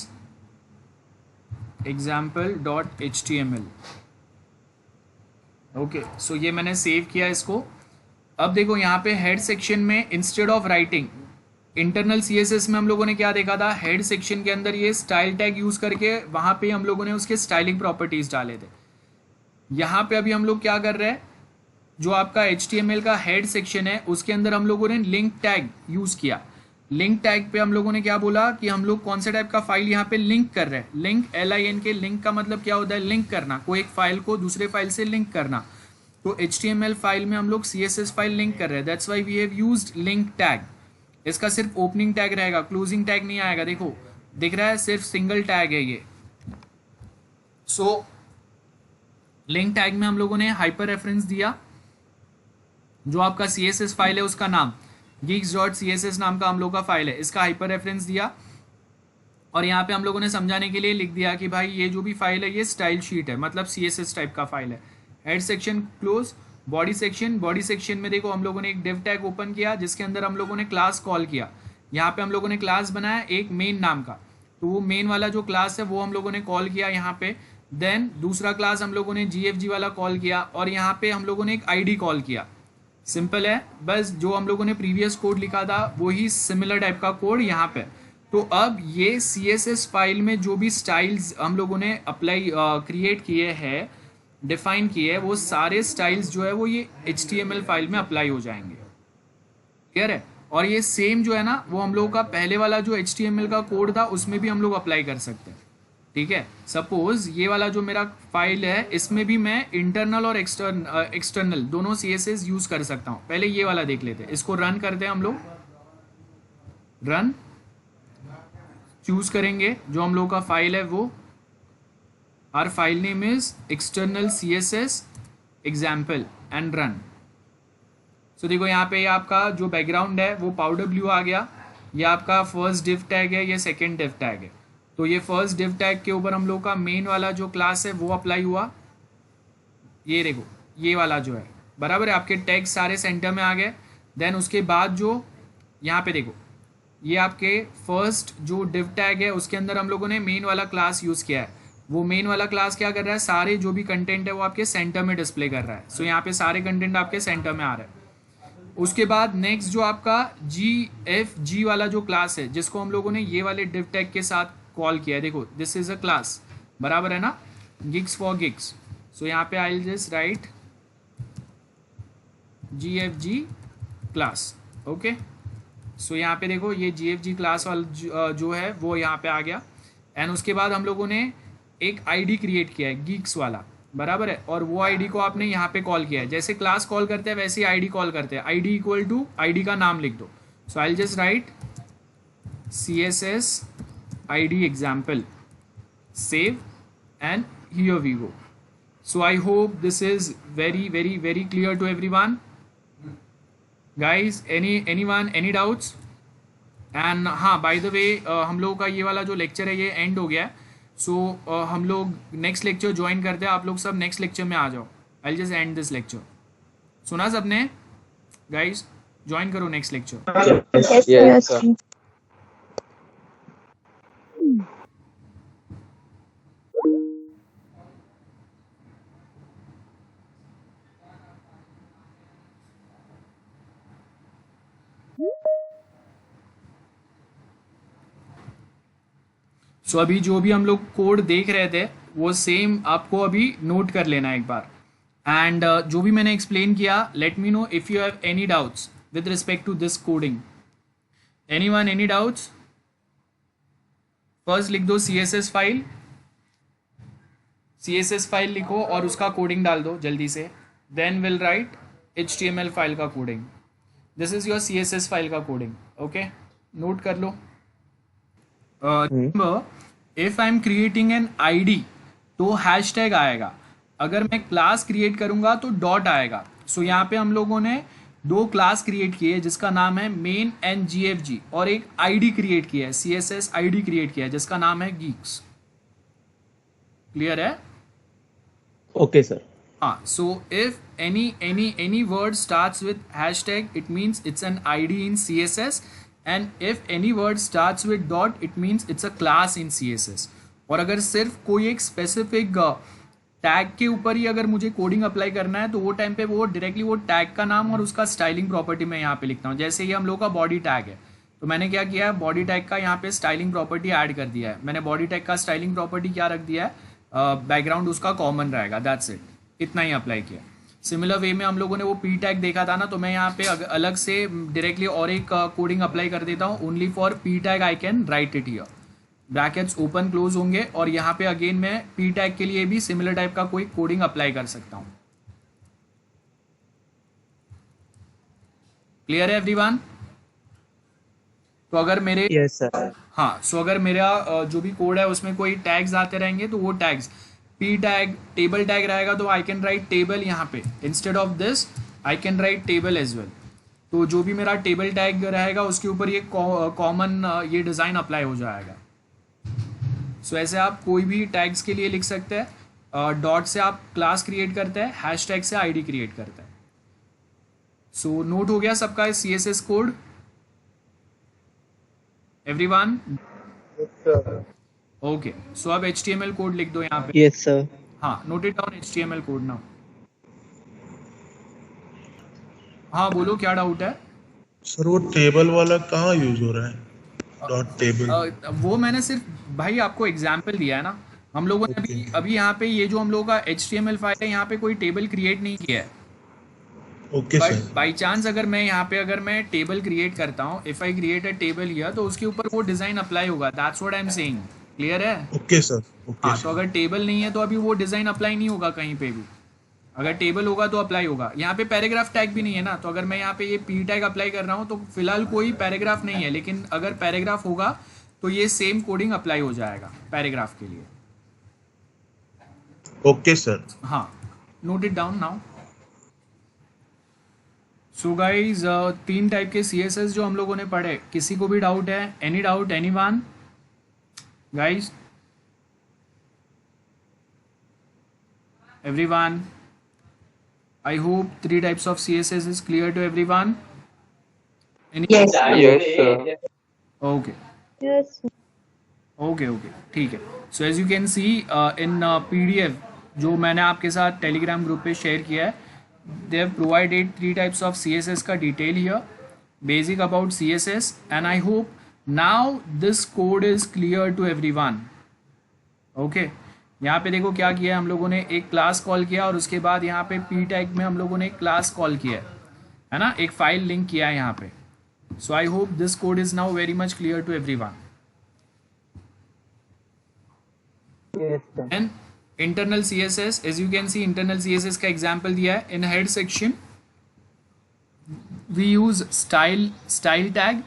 example.html। Okay, so ये मैंने सेव किया इसको। अब देखो यहाँ पे हेड सेक्शन में instead of writing, internal CSS में हम लोगों ने क्या देखा था, हेड सेक्शन के अंदर ये स्टाइल टैग यूज करके वहाँ पे हम लोगों ने उसके स्टाइलिंग प्रॉपर्टीज डाले थे। यहाँ पे अभी हम लोग क्या कर रहे हैं, जो आपका HTML का हेड सेक्शन है उसके अंदर हम लोगों ने लिंक टैग यूज किया। लिंक टैग पे हम लोगों ने क्या बोला कि हम लोग कौन से टाइप का फाइल यहाँ पे लिंक कर रहे हैं। लिंक LINK, लिंक का मतलब क्या होता है, लिंक करना, कोई एक फाइल को दूसरे फाइल से लिंक करना। तो HTML फाइल में हम लोग CSS फाइल लिंक कर रहे हैं, that's why we have used link tag. इसका सिर्फ ओपनिंग टैग रहेगा, क्लोजिंग टैग नहीं आएगा। देखो दिख रहा है, सिर्फ सिंगल टैग है ये। सो लिंक टैग में हम लोगों ने हाइपर रेफरेंस दिया, जो आपका CSS फाइल है उसका नाम geeks.css नाम का हम लोग का फाइल है, इसका हाइपर रेफरेंस दिया, और यहाँ पे हम लोगों ने समझाने के लिए लिख दिया कि भाई ये जो भी फाइल है ये स्टाइल शीट है, मतलब CSS टाइप का फाइल है। Head section close, body section में देखो हम लोगों ने एक डिव टैग ओपन किया जिसके अंदर हम लोगों ने क्लास कॉल किया। यहाँ पे हम लोगों ने क्लास बनाया एक मेन नाम का, तो वो मेन वाला जो क्लास है वो हम लोगों ने कॉल किया यहाँ पे। देन दूसरा क्लास हम लोगों ने GFG वाला कॉल किया, और यहाँ पे हम लोगों ने एक ID कॉल किया। सिंपल है, बस जो हम लोगों ने प्रीवियस कोड लिखा था वही सिमिलर टाइप का कोड यहाँ पे। तो अब ये CSS फाइल में जो भी स्टाइल्स हम लोगों ने अप्लाई क्रिएट किए हैं, डिफाइन किए हैं, वो सारे स्टाइल्स जो है वो ये HTML फाइल में अप्लाई हो जाएंगे। क्लियर है? और ये सेम जो है ना, वो हम लोगों का पहले वाला जो HTML का कोड था उसमें भी हम लोग अप्लाई कर सकते हैं। ठीक है, सपोज ये वाला जो मेरा फाइल है इसमें भी मैं इंटरनल और एक्सटर्नल दोनों CSS यूज कर सकता हूँ। पहले ये वाला देख लेते हैं, इसको रन करते हैं हम लोग। रन चूज करेंगे जो हम लोग का फाइल है वो, our file name is external CSS example and run. So देखो यहाँ पे आपका जो बैकग्राउंड है वो पाउडर ब्लू आ गया। ये आपका फर्स्ट डिव टैग है, ये सेकेंड डिव टैग है। तो ये फर्स्ट डिव टैग के ऊपर हम लोग का मेन वाला जो क्लास है वो अप्लाई हुआ। ये देखो ये वाला जो है, बराबर है, आपके टैग सारे सेंटर में आ गए। देन उसके बाद जो यहाँ पे देखो, ये आपके फर्स्ट जो डिव टैग है उसके अंदर हम लोगों ने मेन वाला क्लास यूज़ किया है। वो मेन वाला क्लास क्या कर रहा है, सारे जो भी कंटेंट है वो आपके सेंटर में डिस्प्ले कर रहा है। सो यहाँ पे सारे कंटेंट आपके सेंटर में आ रहा है। उसके बाद नेक्स्ट जो आपका GFG वाला जो क्लास है जिसको हम लोगों ने ये वाले डिव टैग के साथ कॉल किया है, देखो दिस इज अ क्लास, बराबर है ना, gigs for gigs। सो यहाँ पे I just write GFG class. Okay, so यहाँ पे देखो ये GFG क्लास वाला जो है वो यहाँ पे आ गया। एंड उसके बाद हम लोगों ने एक आईडी क्रिएट किया है गीक्स वाला, बराबर है, और वो आईडी को आपने यहाँ पे कॉल किया है। जैसे क्लास कॉल करते हैं वैसे ही आईडी कॉल करते हैं। आईडी इक्वल टू आईडी का नाम लिख दो। So I just write CSS ID example, save, and here we go. So I hope this is very clear to everyone. Guys, anyone any doubts? And हाँ, by the way हम लोगों का ये वाला जो लेक्चर है ये एंड हो गया है। सो हम लोग नेक्स्ट लेक्चर ज्वाइन करते हैं। आप लोग सब नेक्स्ट लेक्चर में आ जाओ। I just and this lecture. सुना सबने? गाइस ज्वाइन करो नेक्स्ट लेक्चर। Yes, sir. सो अभी जो भी हम लोग कोड देख रहे थे वो सेम आपको अभी नोट कर लेना है एक बार। एंड जो भी मैंने एक्सप्लेन किया, let me know if you have any doubts with respect to this coding. Anyone any doubts? First लिख दो CSS फाइल, CSS फाइल लिखो और उसका कोडिंग डाल दो जल्दी से। Then will write HTML file का coding. This is your CSS file का कोडिंग। ओके, नोट कर लो। If I am creating an ID तो हैशटैग आएगा। अगर मैं क्लास क्रिएट करूंगा तो डॉट आएगा। सो यहाँ पे हम लोगों ने दो क्लास क्रिएट किए जिसका नाम है मेन एंड GFG, और एक ID क्रिएट किया है, CSS ID क्रिएट किया है जिसका नाम है geeks। क्लियर है? Okay, sir. हाँ, so if any word starts with hashtag it means it's an ID in CSS, and if any word starts with dot it means it's a class in CSS। और अगर सिर्फ कोई एक specific tag के ऊपर ही अगर मुझे कोडिंग अप्लाई करना है तो वो टाइम पे वो डायरेक्टली वो टैग का नाम और उसका स्टाइलिंग प्रॉपर्टी मैं यहाँ पे लिखता हूँ। जैसे ये हम लोग का बॉडी टैग है तो मैंने क्या किया है, बॉडी टैग का यहाँ पे स्टाइलिंग प्रॉपर्टी ऐड कर दिया है। मैंने बॉडी टैग का स्टाइलिंग प्रॉपर्टी क्या रख दिया है, बैकग्राउंड उसका कॉमन रहेगा, दैट्स इट, इतना ही अप्लाई किया। सिमिलर वे में हम लोगों ने वो P टैग देखा था ना, तो मैं यहाँ पे अलग से डायरेक्टली और एक कोडिंग अप्लाई कर देता हूँ। Only for P tag I can right it here, brackets open close होंगे, और यहाँ पे अगेन मैं P टैग के लिए भी सिमिलर टाइप का कोई कोडिंग अप्लाई कर सकता हूँ। क्लियर है एवरीवन? तो अगर मेरे Yes, sir. हाँ, सो अगर मेरा जो भी कोड है उसमें कोई टैग्स आते रहेंगे तो वो tags P tag table tag रहेगा तो आई कैन राइट टेबल यहाँ पे, instead of this I can write table as well. तो जो भी मेरा टेबल टैग रहेगा उसके ऊपर ये कॉमन ये डिज़ाइन अप्लाई हो जाएगा। सो ऐसे आप कोई भी टैग्स के लिए लिख सकते हैं। डॉट से आप क्लास क्रिएट करते हैं, हैश टैग से ID क्रिएट करते हैं। सो नोट हो गया सबका CSS कोड एवरीवन? ओके, सो अब HTML कोड लिख दो यहाँ पे। Yes, sir. हाँ, note it down HTML code now. हाँ बोलो, क्या डाउट है? सर वो टेबल वाला कहाँ यूज हो रहा है, डॉट टेबल? वो मैंने सिर्फ भाई आपको एग्जाम्पल दिया है ना। हम लोगों ने अभी यहाँ पे ये जो हम लोगों का HTML फाइल है यहाँ पे कोई टेबल क्रिएट नहीं किया है। Okay but sir. By chance अगर मैं यहाँ पे अगर मैं टेबल क्रिएट करता हूँ, if I create a table here, तो उसके ऊपर वो डिजाइन अप्लाई होगा। That's what I am saying. Clear है? Okay sir. ओके हाँ, तो अगर टेबल नहीं है तो अभी वो डिजाइन अप्लाई नहीं होगा कहीं पे भी। अगर टेबल होगा तो अप्लाई होगा। यहाँ पे पैराग्राफ टैग भी नहीं है ना, तो अगर मैं यहाँ पे ये P टैग अप्लाई कर रहा हूँ तो फिलहाल कोई पैराग्राफ नहीं है, लेकिन अगर पैराग्राफ होगा तो ये सेम कोडिंग अप्लाई हो जाएगा पैराग्राफ के लिए। Okay sir. हाँ, note it down now. So guys 3 type के CSS जो हम लोगों ने पढ़े, किसी को भी डाउट है? Any doubt, anyone guys? Everyone? I hope 3 types of CSS is clear to everyone. Yes. Yes, sir. Okay. Yes. Okay. ठीक है। So as you can see in PDF जो मैंने आपके साथ टेलीग्राम ग्रुप पे शेयर किया है, they have provided 3 types of CSS का detail here, basic about CSS, and I hope now this code is clear to everyone. Okay. यहाँ पे देखो क्या किया है हम लोगों ने, एक क्लास कॉल किया और उसके बाद यहाँ पे P टैग में हम लोगों ने एक क्लास कॉल किया है ना, एक फाइल लिंक किया है यहाँ पे। So I hope this code is now very much clear to everyone. Yes, sir. And internal CSS, as you can see, internal CSS का example दिया है. In head section we use style tag,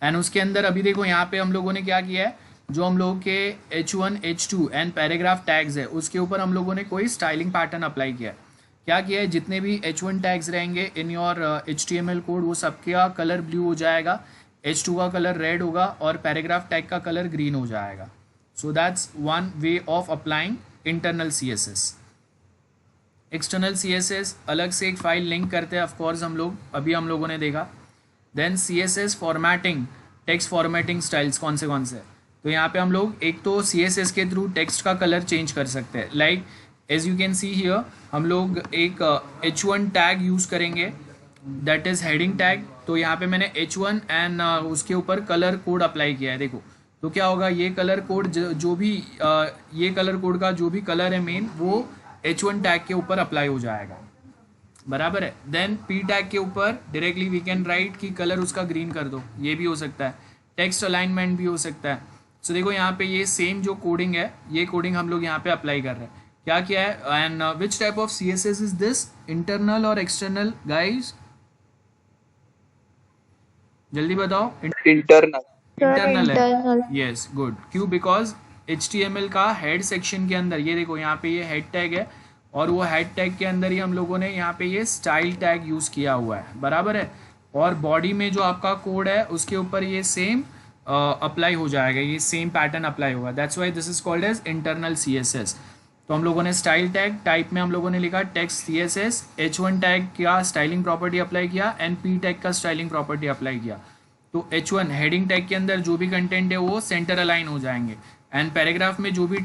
and उसके अंदर अभी देखो यहाँ पे हम लोगों ने क्या किया है, जो हम लोगों के H1, H2 and paragraph tags है उसके ऊपर हम लोगों ने कोई स्टाइलिंग पैटर्न अप्लाई किया है. क्या किया है, जितने भी H1 टैग्स रहेंगे इन योर HTML कोड वो सबका कलर ब्लू हो जाएगा, H2 का कलर रेड होगा और पैराग्राफ टैग का कलर ग्रीन हो जाएगा. So that's one way of applying internal CSS. External CSS अलग से एक फाइल लिंक करते हैं, ऑफकोर्स हम लोगों ने देखा. Then CSS formatting, text formatting styles कौन से, तो यहाँ पे हम लोग एक तो CSS के थ्रू टेक्स्ट का कलर चेंज कर सकते हैं. Like as you can see here हम लोग एक H1 टैग यूज़ करेंगे, दैट इज़ हेडिंग टैग. तो यहाँ पे मैंने H1 एंड उसके ऊपर कलर कोड अप्लाई किया है. देखो तो क्या होगा, ये कलर कोड जो भी ये कलर कोड का जो भी कलर है मेन वो H1 टैग के ऊपर अप्लाई हो जाएगा, बराबर है. देन P टैग के ऊपर डायरेक्टली वी कैन राइट कि कलर उसका ग्रीन कर दो, ये भी हो सकता है. टेक्स्ट अलाइनमेंट भी हो सकता है. सो देखो यहाँ पे ये सेम जो कोडिंग है, ये कोडिंग हम लोग यहाँ पे अप्लाई कर रहे हैं. क्या किया है, and which type of CSS is this, internal और एक्सटर्नल गाइज, जल्दी बताओ. इंटरनल. इंटरनल है, यस गुड. क्यों, बिकॉज HTML का हेड सेक्शन के अंदर ये देखो यहाँ पे ये हेड टैग है और वो हेड टैग के अंदर ही हम लोगों ने यहाँ पे ये स्टाइल टैग यूज़ किया हुआ है, बराबर है. और बॉडी में जो आपका कोड है उसके ऊपर ये सेम अप्लाई हो जाएगा, ये सेम पैटर्न अप्लाई होगा. That's why this is called as internal CSS. तो हम लोगों ने स्टाइल टैग टाइप में हम लोगों ने लिखा टेक्स्ट CSS, H1 टैग का स्टाइलिंग प्रॉपर्टी अप्लाई किया एंड P टैग का स्टाइलिंग प्रॉपर्टी अप्लाई किया. तो H1 हेडिंग टैग के अंदर जो भी कंटेंट है वो सेंटर अलाइन हो जाएंगे, एंड पैराग्राफ में जो भी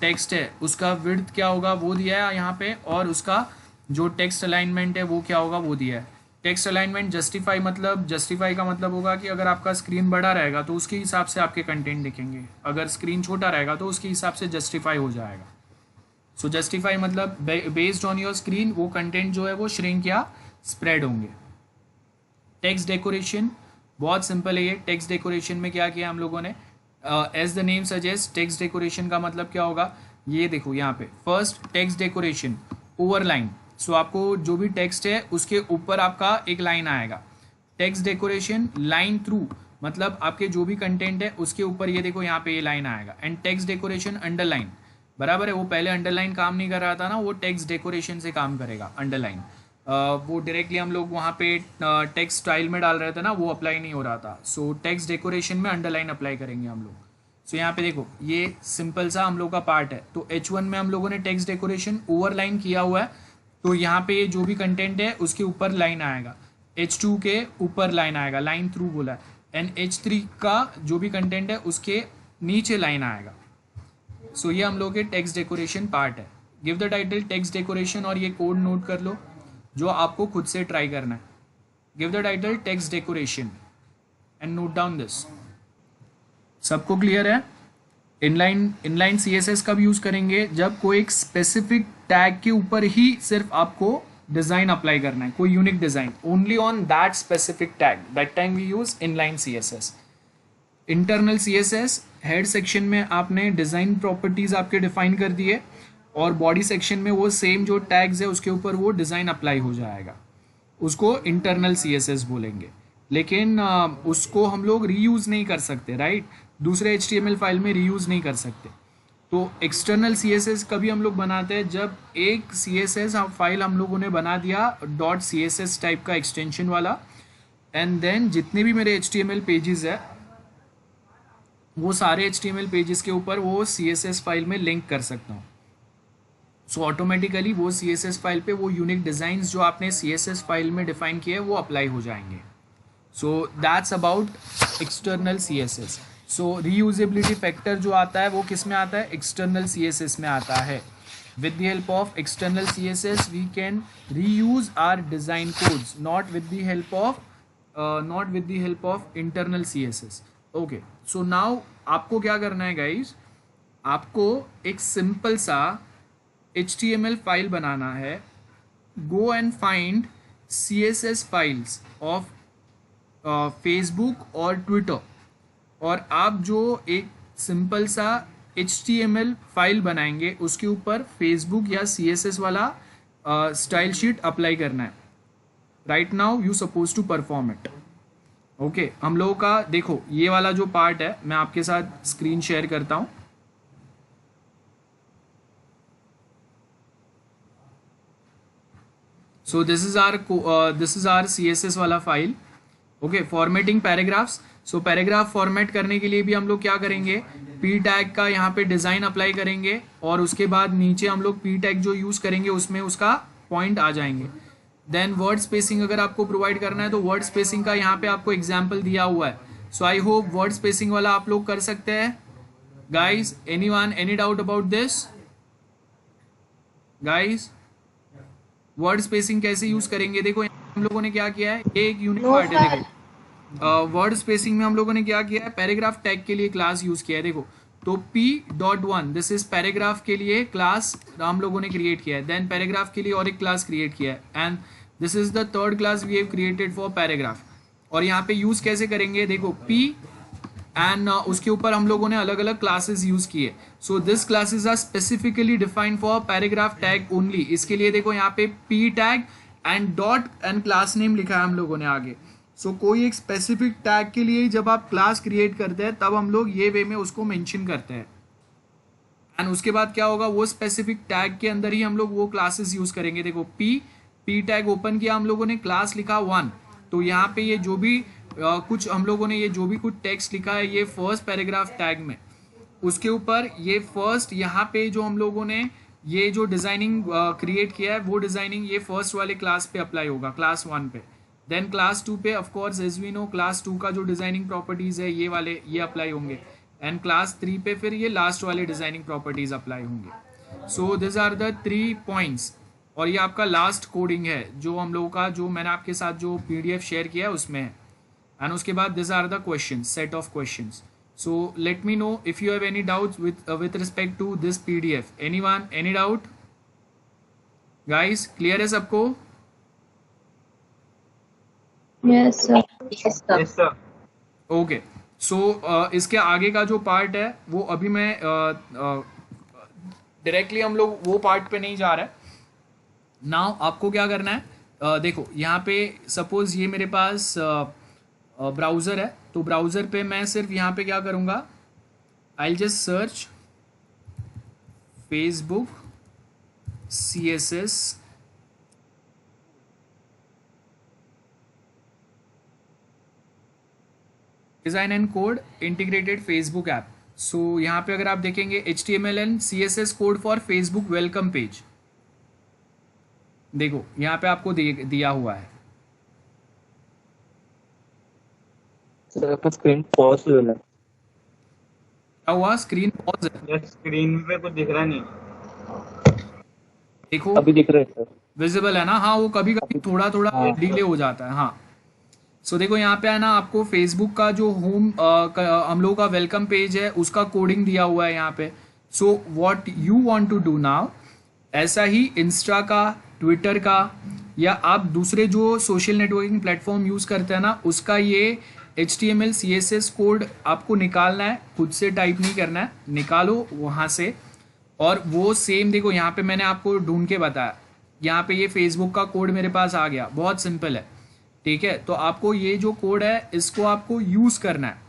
टेक्स्ट है उसका विड्थ क्या होगा वो दिया है यहाँ पे, और उसका जो टेक्स्ट अलाइनमेंट है वो क्या होगा वो दिया है. टेक्स्ट अलाइनमेंट जस्टिफाई का मतलब होगा कि अगर आपका स्क्रीन बड़ा रहेगा तो उसके हिसाब से आपके कंटेंट दिखेंगे, अगर स्क्रीन छोटा रहेगा तो उसके हिसाब से जस्टिफाई हो जाएगा. सो जस्टिफाई मतलब बेस्ड ऑन योर स्क्रीन वो कंटेंट जो है वो श्रिंक या स्प्रेड होंगे. टेक्स्ट डेकोरेशन बहुत सिंपल है. ये टेक्स्ट डेकोरेशन में क्या किया हम लोगों ने, as the name suggest, text decoration का मतलब क्या होगा, ये देखो यहाँ पे first text decoration overline. So आपको जो भी टेक्स्ट है उसके ऊपर आपका एक लाइन आएगा. टेक्स्ट डेकोरेशन लाइन थ्रू मतलब आपके जो भी कंटेंट है उसके ऊपर ये देखो यहाँ पे ये लाइन आएगा. एंड टेक्स्ट डेकोरेशन अंडरलाइन, बराबर है. वो पहले अंडरलाइन काम नहीं कर रहा था ना, वो टेक्स्ट डेकोरेशन से काम करेगा. अंडरलाइन वो डायरेक्टली हम लोग वहाँ पे टेक्स्ट स्टाइल में डाल रहे थे ना, वो अप्लाई नहीं हो रहा था. सो टेक्स्ट डेकोरेशन में अंडरलाइन अप्लाई करेंगे हम लोग. सो यहाँ पे देखो ये सिंपल सा हम लोग का पार्ट है. तो H1 में हम लोगों ने टेक्स्ट डेकोरेशन ओवरलाइन किया हुआ है, तो यहाँ पे ये जो भी कंटेंट है उसके ऊपर लाइन आएगा. H2 के ऊपर लाइन आएगा, लाइन थ्रू बोला है. एंड H3 का जो भी कंटेंट है उसके नीचे लाइन आएगा. सो ये हम लोग के टेक्स्ट डेकोरेशन पार्ट है. Give the title text decoration और ये कोड नोट कर लो जो आपको खुद से ट्राई करना है. Give the title text decoration and note down this. सबको क्लियर है? इनलाइन CSS कब यूज करेंगे, जब कोई एक स्पेसिफिक टैग के ऊपर ही सिर्फ आपको डिजाइन अप्लाई करना है, कोई unique design only on that specific tag, that time we use inline CSS. Internal CSS head section में आपने डिजाइन प्रॉपर्टीज आपके डिफाइन कर दिए और बॉडी सेक्शन में वो सेम जो टैग्स है उसके ऊपर वो डिज़ाइन अप्लाई हो जाएगा, उसको इंटरनल CSS बोलेंगे. लेकिन उसको हम लोग रीयूज़ नहीं कर सकते, राइट. दूसरे HTML फाइल में रीयूज़ नहीं कर सकते. तो एक्सटर्नल CSS कभी हम लोग बनाते हैं जब एक CSS फाइल हम लोगों ने बना दिया .css टाइप का एक्सटेंशन वाला, एंड देन जितने भी मेरे HTML पेजेस है वो सारे HTML पेजेस के ऊपर वो CSS फाइल में लिंक कर सकता हूँ. सो ऑटोमेटिकली वो CSS फाइल पे वो यूनिक डिज़ाइंस जो आपने CSS फाइल में डिफाइन किए वो अप्लाई हो जाएंगे. So that's about external CSS. So reusability factor जो आता है वो किस में आता है, एक्सटर्नल CSS में आता है. With the help of external CSS we can reuse our design codes, not with the help of internal CSS. Okay, so now आपको क्या करना है गाइज, आपको एक सिंपल सा HTML फाइल बनाना है. Go and find CSS files of Facebook और Twitter, और आप जो एक सिंपल सा HTML फाइल बनाएंगे उसके ऊपर फेसबुक या CSS वाला स्टाइल शीट अप्लाई करना है. Right now you suppose to perform it. Okay, हम लोगों का देखो ये वाला जो पार्ट है मैं आपके साथ स्क्रीन शेयर करता हूँ. So this is our CSS वाला file. Okay, formatting paragraphs. So paragraph format करने के लिए भी हम लोग क्या करेंगे, पी टैग का यहाँ पे डिज़ाइन अप्लाई करेंगे और उसके बाद नीचे हम लोग पी टैग जो यूज़ करेंगे उसमें उसका पॉइंट आ जाएंगे. देन वर्ड स्पेसिंग अगर आपको प्रोवाइड करना है तो वर्ड स्पेसिंग का यहाँ पे आपको एग्जाम्पल दिया हुआ है. So I hope word spacing वाला आप लोग कर सकते हैं. Guys anyone any doubt about this? Guys word spacing कैसे यूज करेंगे, देखो हम लोगों ने क्या किया है, ये एक यूनिक पार्ट है. देखो वर्ड स्पेसिंग में हम लोगों ने क्या किया है, पैराग्राफ टैग के लिए क्लास यूज किया है. देखो तो p.1 दिस इज पैराग्राफ के लिए क्लास हम लोगों ने क्रिएट किया है. देन पैराग्राफ के लिए और एक क्लास क्रिएट किया है and this is the third class we have created for paragraph. और यहाँ पे यूज कैसे करेंगे, देखो p एंड उसके ऊपर हम लोगों ने अलग अलग क्लासेस यूज किए. So this classes are specifically defined for paragraph tag only. इसके लिए देखो यहाँ पे p tag and dot and class name लिखा है हम लोगों ने आगे. सो कोई एक स्पेसिफिक टैग के लिए जब आप क्लास क्रिएट करते हैं तब हम लोग ये वे में उसको मेंशन करते हैं. एंड उसके बाद क्या होगा, वो स्पेसिफिक टैग के अंदर ही हम लोग वो क्लासेस यूज करेंगे. देखो p टैग ओपन किया हम लोगों ने, क्लास लिखा 1. तो यहाँ पे ये जो भी कुछ हम लोगों ने ये जो भी कुछ टेक्स्ट लिखा है ये फर्स्ट पैराग्राफ टैग में, उसके ऊपर ये फर्स्ट यहाँ पे जो हम लोगों ने ये जो डिजाइनिंग क्रिएट किया है वो डिजाइनिंग ये फर्स्ट वाले क्लास पे अप्लाई होगा, क्लास 1 पे. देन क्लास 2 पे of course as we know class 2 का जो डिजाइनिंग प्रॉपर्टीज है ये वाले ये अप्लाई होंगे. एंड क्लास 3 पे फिर ये लास्ट वाले डिजाइनिंग प्रॉपर्टीज अप्लाई होंगे. So this are the 3 points. और ये आपका लास्ट कोडिंग है जो हम लोगों का जो मैंने आपके साथ जो PDF शेयर किया है उसमें है. एंड उसके बाद this are the questions, set of questions. So let me know if you have any doubts with respect to this PDF. Anyone, any doubt? Guys, clear है सबको? Yes, sir. Yes, sir. Okay. So इसके आगे का जो part है वो अभी मैं डायरेक्टली हम लोग वो पार्ट पे नहीं जा रहे हैं. नाउ आपको क्या करना है, देखो यहाँ पे सपोज ये मेरे पास ब्राउज़र है, तो ब्राउज़र पे मैं सिर्फ यहाँ पे क्या करूँगा, I just search Facebook CSS design and code integrated Facebook app. So यहाँ पे अगर आप देखेंगे HTML and CSS code for Facebook welcome page, देखो यहाँ पे आपको दिया हुआ है. स्क्रीन पॉज हो रहा है. क्या हुआ, स्क्रीन पॉज है? स्क्रीन पे कुछ दिख रहा नहीं. देखो अभी दिख रहा है सर. विजिबल है ना? हाँ, वो कभी कभी थोड़ा थोड़ा डिले हो जाता है. हाँ, सो देखो यहाँ पे है ना आपको फेसबुक का जो होम हम लोगों का वेलकम पेज है उसका कोडिंग दिया हुआ है यहाँ पे. So what you want to do now, ऐसा ही इंस्टा का, ट्विटर का या आप दूसरे जो सोशल नेटवर्किंग प्लेटफॉर्म यूज़ करते हैं ना उसका ये HTML CSS कोड आपको निकालना है, खुद से टाइप नहीं करना है, निकालो वहाँ से. और वो सेम देखो यहाँ पे मैंने आपको ढूंढ के बताया, यहाँ पे ये फेसबुक का कोड मेरे पास आ गया, बहुत सिंपल है. ठीक है, तो आपको ये जो कोड है इसको आपको यूज़ करना है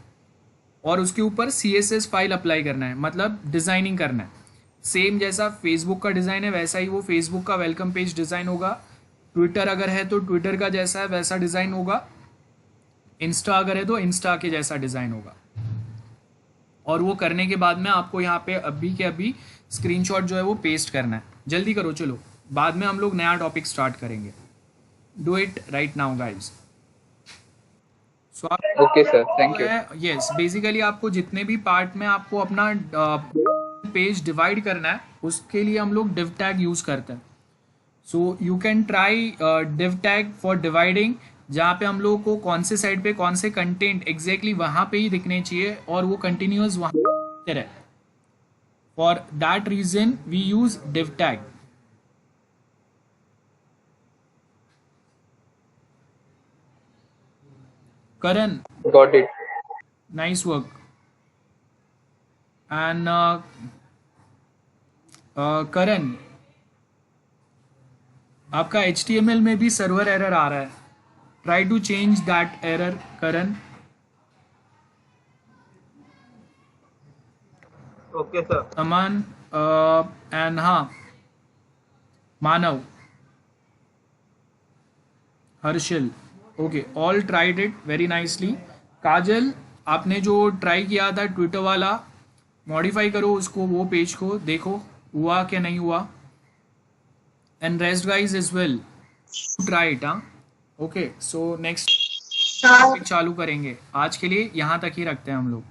और उसके ऊपर CSS फाइल अप्लाई करना है, मतलब डिज़ाइनिंग करना है. सेम जैसा फेसबुक का डिज़ाइन है वैसा ही वो फेसबुक का वेलकम पेज डिज़ाइन होगा. ट्विटर अगर है तो ट्विटर का जैसा है वैसा डिज़ाइन होगा. इंस्टा अगर है तो इंस्टा के जैसा डिज़ाइन होगा. और वो करने के बाद में आपको यहाँ पे अभी के अभी स्क्रीनशॉट जो है वो पेस्ट करना है. जल्दी करो, चलो बाद में हम लोग नया टॉपिक स्टार्ट करेंगे. Do it right now guys. Okay sir, thank you. Yes, basically आपको जितने भी पार्ट में आपको अपना पेज डिवाइड करना है उसके लिए हम लोग div tag यूज़ करते हैं. सो you can try div tag for dividing, जहाँ पे हम लोगों को कौन से साइड पे कौन से कंटेंट एग्जैक्टली वहाँ पे ही दिखने चाहिए और वो कंटिन्यूस वहाँ पे रहे. For that reason we use div tag. Karan, Got it. nice work. And Karan, आपका HTML में भी सर्वर एरर आ रहा है. Try to change that error, Karan. Okay, sir. Aman and हाँ Manav, Harshal, okay, all tried it very nicely. Kajal, आपने जो try किया था ट्विटर वाला, मॉडिफाई करो उसको, वो पेज को देखो हुआ क्या नहीं हुआ. And rest guys is well, try it. हाँ, ओके, सो नेक्स्ट चालू करेंगे. आज के लिए यहाँ तक ही रखते हैं हम लोग.